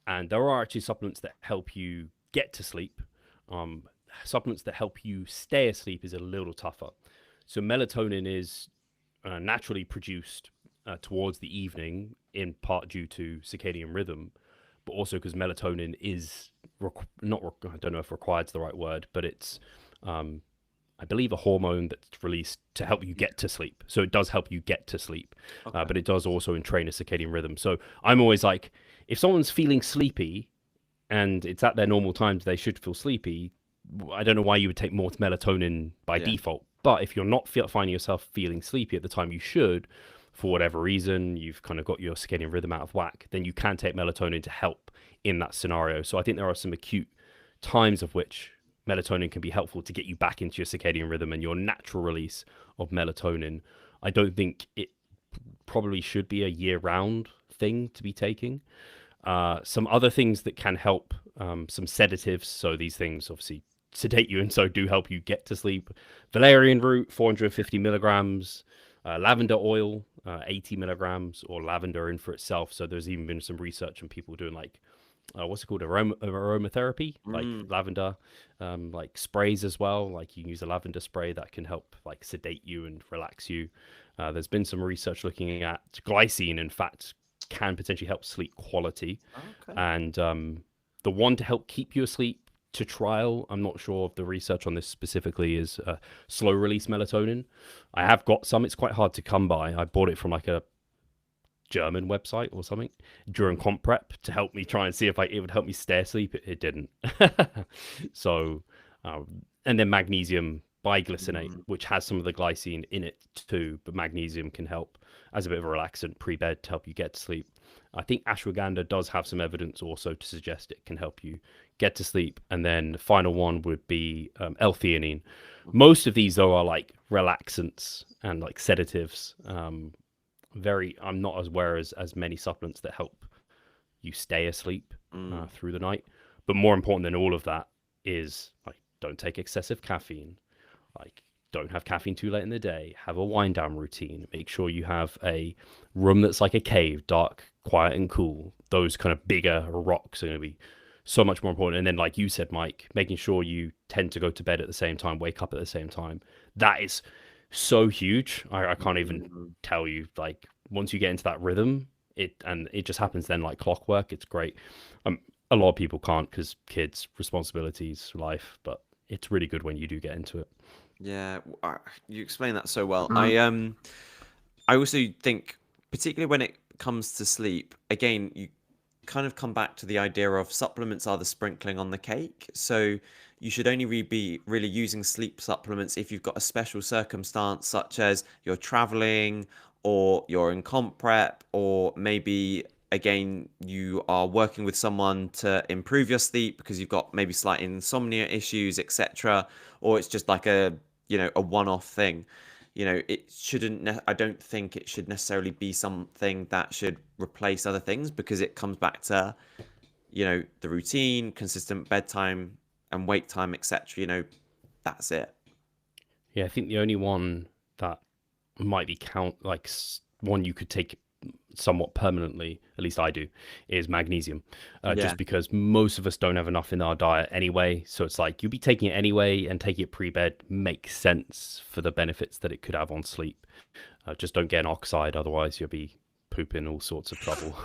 and there are actually supplements that help you get to sleep. Um, Supplements that help you stay asleep is a little tougher. So melatonin is naturally produced towards the evening, in part due to circadian rhythm, but also because melatonin is not. I don't know if required is the right word, but it's um, I believe a hormone that's released to help you Yeah. get to sleep. So it does help you get to sleep, Okay. but it does also entrain a circadian rhythm. So I'm always like, if someone's feeling sleepy and it's at their normal times, they should feel sleepy. I don't know why you would take more melatonin by Yeah. default. But if you're not finding yourself feeling sleepy at the time you should, for whatever reason, you've kind of got your circadian rhythm out of whack, then you can take melatonin to help in that scenario. So I think there are some acute times of which melatonin can be helpful to get you back into your circadian rhythm and your natural release of melatonin. I don't think it probably should be a year-round thing to be taking. Some other things that can help, some sedatives. So these things obviously sedate you and so do help you get to sleep. Valerian root, 450 milligrams. Lavender oil, 80 milligrams, or lavender in for itself. So there's even been some research on people doing like what's it called, aromatherapy, like Mm. lavender, like sprays as well. Like you can use a lavender spray that can help like sedate you and relax you. There's been some research looking at glycine, in fact, can potentially help sleep quality. Okay. And the one to help keep you asleep to trial, I'm not sure of the research on this specifically, is slow release melatonin. I have got some. It's quite hard to come by. I bought it from like a German website or something during comp prep to help me try and see if it would help me stay asleep. It didn't. So, and then magnesium biglycinate, Mm. which has some of the glycine in it too, but magnesium can help as a bit of a relaxant pre-bed to help you get to sleep. I think ashwagandha does have some evidence also to suggest it can help you get to sleep. And then the final one would be L-theanine. Most of these though are like relaxants and like sedatives. I'm not as aware as many supplements that help you stay asleep Mm. through the night. But more important than all of that is like, don't take excessive caffeine. Like, don't have caffeine too late in the day. Have a wind down routine. Make sure you have a room that's like a cave, dark, quiet, and cool. Those kind of bigger rocks are going to be so much more important. And then, like you said, Mike, making sure you tend to go to bed at the same time, wake up at the same time. That is so huge. I can't even Mm. tell you. Like, once you get into that rhythm, it just happens then like clockwork. It's great. A lot of people can't because kids, responsibilities, life, but it's really good when you do get into it. Yeah, you explain that so well. I also think, particularly when it comes to sleep, again, you kind of come back to the idea of supplements are the sprinkling on the cake. So you should only be really using sleep supplements if you've got a special circumstance, such as you're traveling or you're in comp prep, or maybe again you are working with someone to improve your sleep because you've got maybe slight insomnia issues, etc. Or it's just like a one-off thing. It shouldn't I don't think it should necessarily be something that should replace other things, because it comes back to the routine, consistent bedtime and wake time, etc. That's it. Yeah, I think the only one that might be one you could take somewhat permanently, at least I do, is magnesium. Yeah. Just because most of us don't have enough in our diet anyway. So it's like you'll be taking it anyway, and taking it pre-bed makes sense for the benefits that it could have on sleep. Just don't get an oxide, otherwise you'll be pooping all sorts of trouble.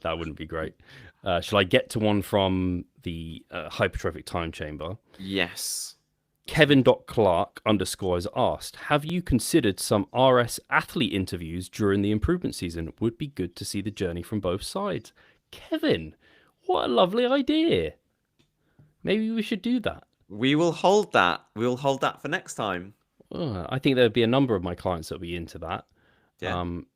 That wouldn't be great. Shall I get to one from the hypertrophic time chamber? Yes. Kevin.Clark underscore has asked, have you considered some RS athlete interviews during the improvement season? Would be good to see the journey from both sides. Kevin, what a lovely idea. Maybe we should do that. We will hold that. We will hold that for next time. I think there'd be a number of my clients that would be into that. Yeah. Um,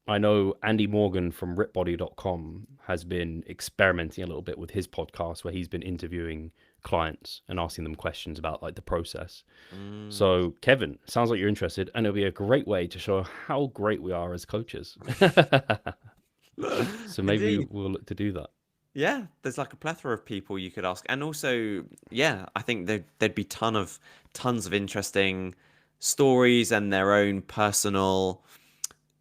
I know Andy Morgan from ripbody.com has been experimenting a little bit with his podcast where he's been interviewing clients and asking them questions about like the process. Mm. So, Kevin, sounds like you're interested, and it'll be a great way to show how great we are as coaches. So maybe Indeed. we'll look to do that. Yeah, there's like a plethora of people you could ask, and also, yeah, I think there'd be tons of interesting stories and their own personal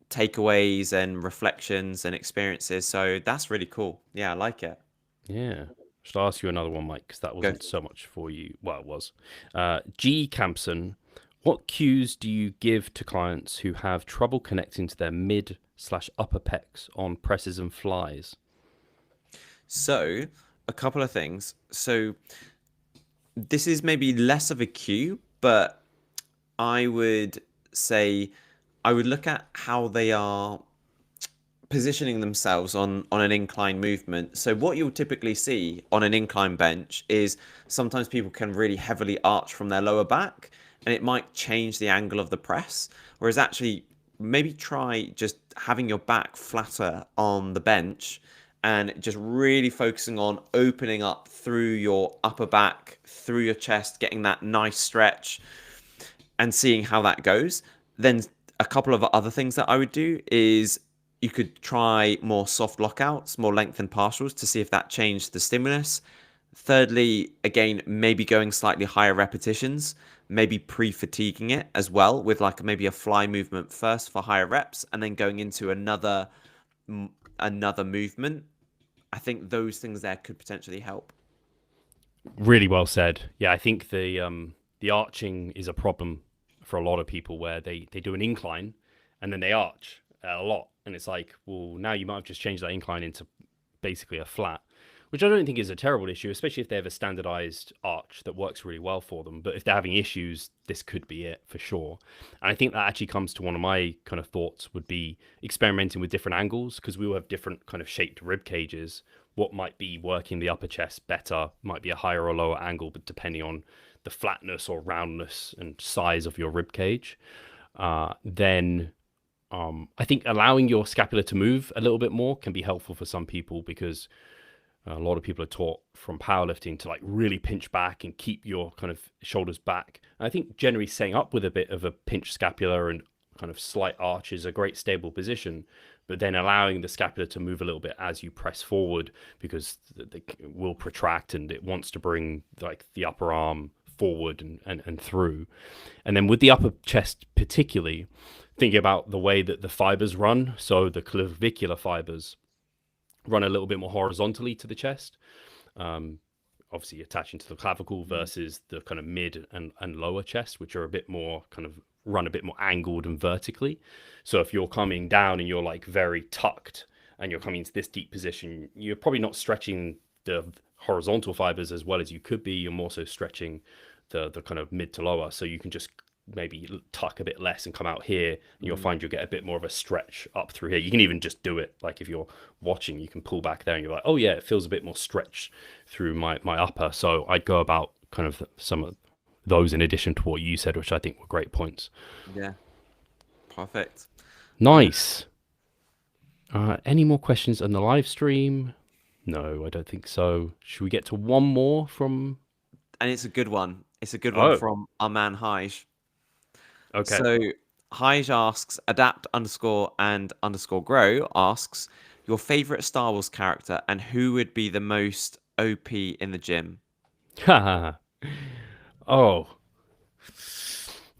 takeaways and reflections and experiences. So that's really cool. Yeah, I like it. Yeah. Should I ask you another one, Mike? Because that Go. wasn't so much for you. Well, it was. G. Campson, what cues do you give to clients who have trouble connecting to their mid slash upper pecs on presses and flies? So, a couple of things. So, this is maybe less of a cue, but I would say I would look at how they are positioning themselves on an incline movement. So what you'll typically see on an incline bench is sometimes people can really heavily arch from their lower back, and it might change the angle of the press. Whereas actually, maybe try just having your back flatter on the bench and just really focusing on opening up through your upper back, through your chest, getting that nice stretch and seeing how that goes. Then a couple of other things that I would do is you could try more soft lockouts, more lengthened partials to see if that changed the stimulus. Thirdly, again, maybe going slightly higher repetitions, maybe pre-fatiguing it as well with like maybe a fly movement first for higher reps and then going into another movement. I think those things there could potentially help. Really well said. Yeah, I think the arching is a problem for a lot of people where they do an incline and then they arch a lot, and it's like, well, now you might have just changed that incline into basically a flat, which I don't think is a terrible issue, especially if they have a standardized arch that works really well for them. But if they're having issues, this could be it for sure. And I think that actually comes to one of my kind of thoughts would be experimenting with different angles, because we all have different kind of shaped rib cages. What might be working the upper chest better might be a higher or lower angle, but depending on the flatness or roundness and size of your rib cage, then I think allowing your scapula to move a little bit more can be helpful for some people, because a lot of people are taught from powerlifting to like really pinch back and keep your kind of shoulders back. And I think generally setting up with a bit of a pinch scapula and kind of slight arch is a great stable position, but then allowing the scapula to move a little bit as you press forward, because they will protract and it wants to bring like the upper arm forward and through. And then with the upper chest particularly, thinking about the way that the fibers run, so the clavicular fibers run a little bit more horizontally to the chest, obviously attaching to the clavicle versus the kind of mid and lower chest, which are a bit more kind of run a bit more angled and vertically. So if you're coming down and you're like very tucked and you're coming into this deep position, you're probably not stretching the horizontal fibers as well as you could be. You're more so stretching the kind of mid to lower. So you can just maybe tuck a bit less and come out here, and you'll find you'll get a bit more of a stretch up through here. You can even just do it, like if you're watching, you can pull back there and you're like, oh yeah, it feels a bit more stretched through my upper. So I'd go about kind of some of those in addition to what you said, which I think were great points. Yeah, perfect. Nice. Any more questions on the live stream? No, I don't think so. Should we get to one more from... And it's a good one. It's a good one Oh, from our man Haj. okay. So Haj asks, adapt underscore and underscore grow asks, your favorite Star Wars character and who would be the most OP in the gym? Oh.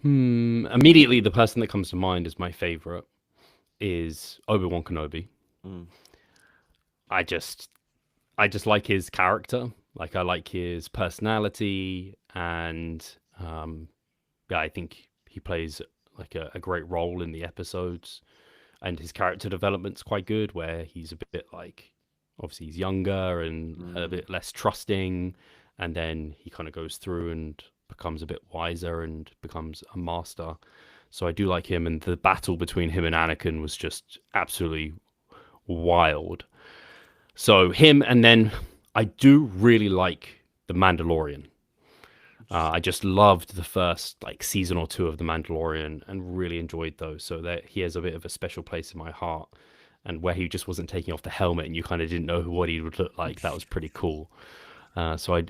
Immediately, the person that comes to mind as my favorite is Obi-Wan Kenobi. Mm. I just like his character. Like I like his personality, and yeah, I think he plays like a great role in the episodes, and his character development's quite good. Where he's a bit like, obviously he's younger and a bit less trusting, and then he kind of goes through and becomes a bit wiser and becomes a master. So I do like him, and the battle between him and Anakin was just absolutely wild. So him, and then I do really like The Mandalorian. I just loved the first like season or two of The Mandalorian and really enjoyed those. So that he has a bit of a special place in my heart. And where he just wasn't taking off the helmet and you kind of didn't know what he would look like, that was pretty cool. So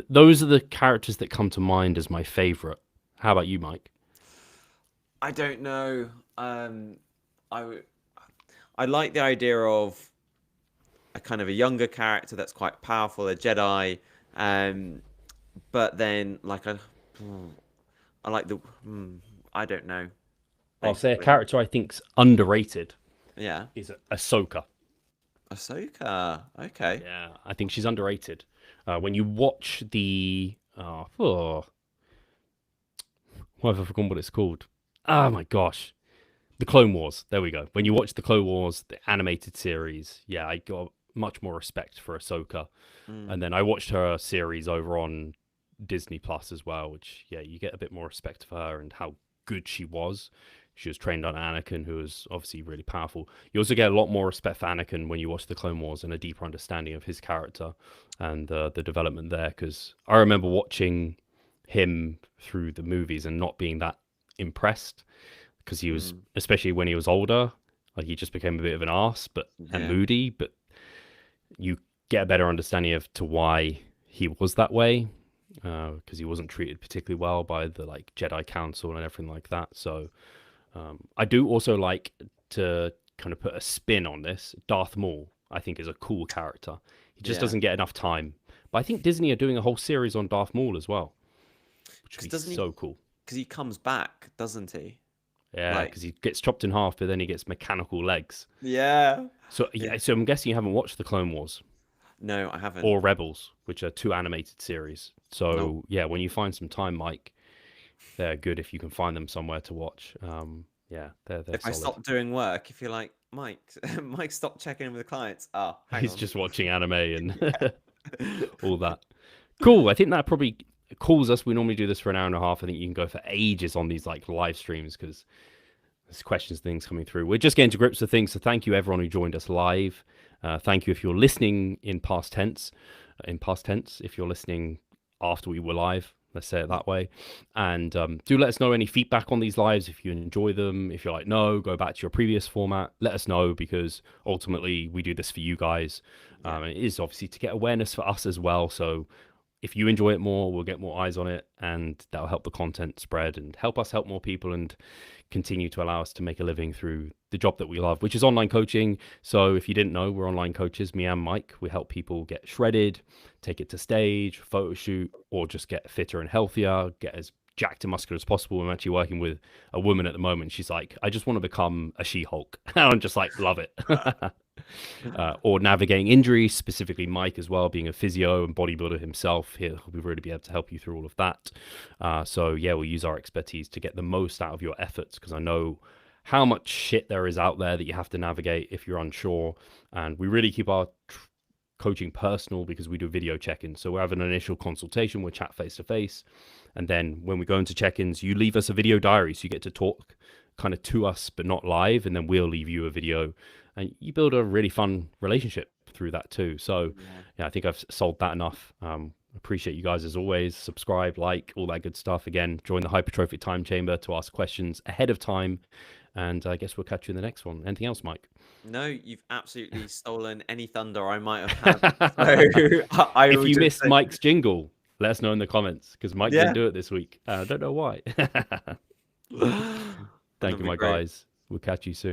those are the characters that come to mind as my favorite. How about you, Mike? I don't know. I like the idea of a kind of a younger character that's quite powerful, a Jedi. Um, but then like I like the I don't know, I'll say a basically. character I think's underrated Yeah. is Ahsoka. Ahsoka. Okay. Yeah, I think she's underrated. When you watch the what have I forgotten what it's called? Oh my gosh, the Clone Wars. There we go. When you watch the Clone Wars, the animated series, yeah, I got much more respect for Ahsoka. Mm, And then I watched her series over on Disney Plus as well, which yeah, you get a bit more respect for her and how good she was. She was trained on Anakin, who was obviously really powerful. You also get a lot more respect for Anakin when you watch the Clone Wars and a deeper understanding of his character and the development there. Because I remember watching him through the movies and not being that impressed because he was, mm, especially when he was older, like he just became a bit of an arse, and yeah. moody. But you get a better understanding of to why he was that way because he wasn't treated particularly well by the like Jedi Council and everything like that. So I do also like to kind of put a spin on this. Darth Maul, I think, is a cool character. He just Yeah. doesn't get enough time. But I think Disney are doing a whole series on Darth Maul as well, which would Because be doesn't he? so cool. Because he comes back, doesn't he? Yeah, Like, because he gets chopped in half, but then he gets mechanical legs. yeah. So Yeah. yeah, so I'm guessing you haven't watched the Clone Wars No, I haven't. or Rebels, which are two animated series. Nope. So yeah, when you find some time, Mike, they're good if you can find them somewhere to watch. Yeah, they're If I solid. stop doing work, if you're like, Mike, Mike, stop checking in with the clients. Oh, hang He's on. just watching anime and Yeah. all that. Cool. I think that probably calls us. We normally do this for an hour and a half. I think you can go for ages on these like live streams because there's questions, things coming through. We're just getting to grips with things. So thank you everyone who joined us live. Thank you if you're listening in past tense. If you're listening after we were live, let's say it that way. And do let us know any feedback on these lives if you enjoy them. If you're like, no, go back to your previous format. Let us know because ultimately we do this for you guys. Yeah. And it is obviously to get awareness for us as well. So if you enjoy it more, we'll get more eyes on it, and that'll help the content spread and help us help more people and continue to allow us to make a living through the job that we love, which is online coaching. So if you didn't know, we're online coaches, me and Mike. We help people get shredded, take it to stage, photo shoot, or just get fitter and healthier, get as jacked and muscular as possible. I'm actually working with a woman at the moment. She's like, I just want to become a She-Hulk. And I'm just like, love it. Or navigating injuries, specifically Mike as well, being a physio and bodybuilder himself. He'll really be able to help you through all of that. So yeah, we'll use our expertise to get the most out of your efforts because I know how much shit there is out there that you have to navigate if you're unsure. And we really keep our coaching personal because we do video check-ins. So we're having an initial consultation, we'll chat face to face. And then when we go into check-ins, you leave us a video diary. So you get to talk kind of to us, but not live. And then we'll leave you a video and you build a really fun relationship through that too. So yeah, I think I've sold that enough. Appreciate you guys as always. Subscribe, like, all that good stuff. Again, join the Hypertrophic Time Chamber to ask questions ahead of time. And I guess we'll catch you in the next one. Anything else, Mike? No, you've absolutely stolen any thunder I might have had. So I If will you just missed say, Mike's jingle, let us know in the comments because Mike yeah. didn't do it this week. I don't know why. That'll Thank you, be my great. guys. We'll catch you soon.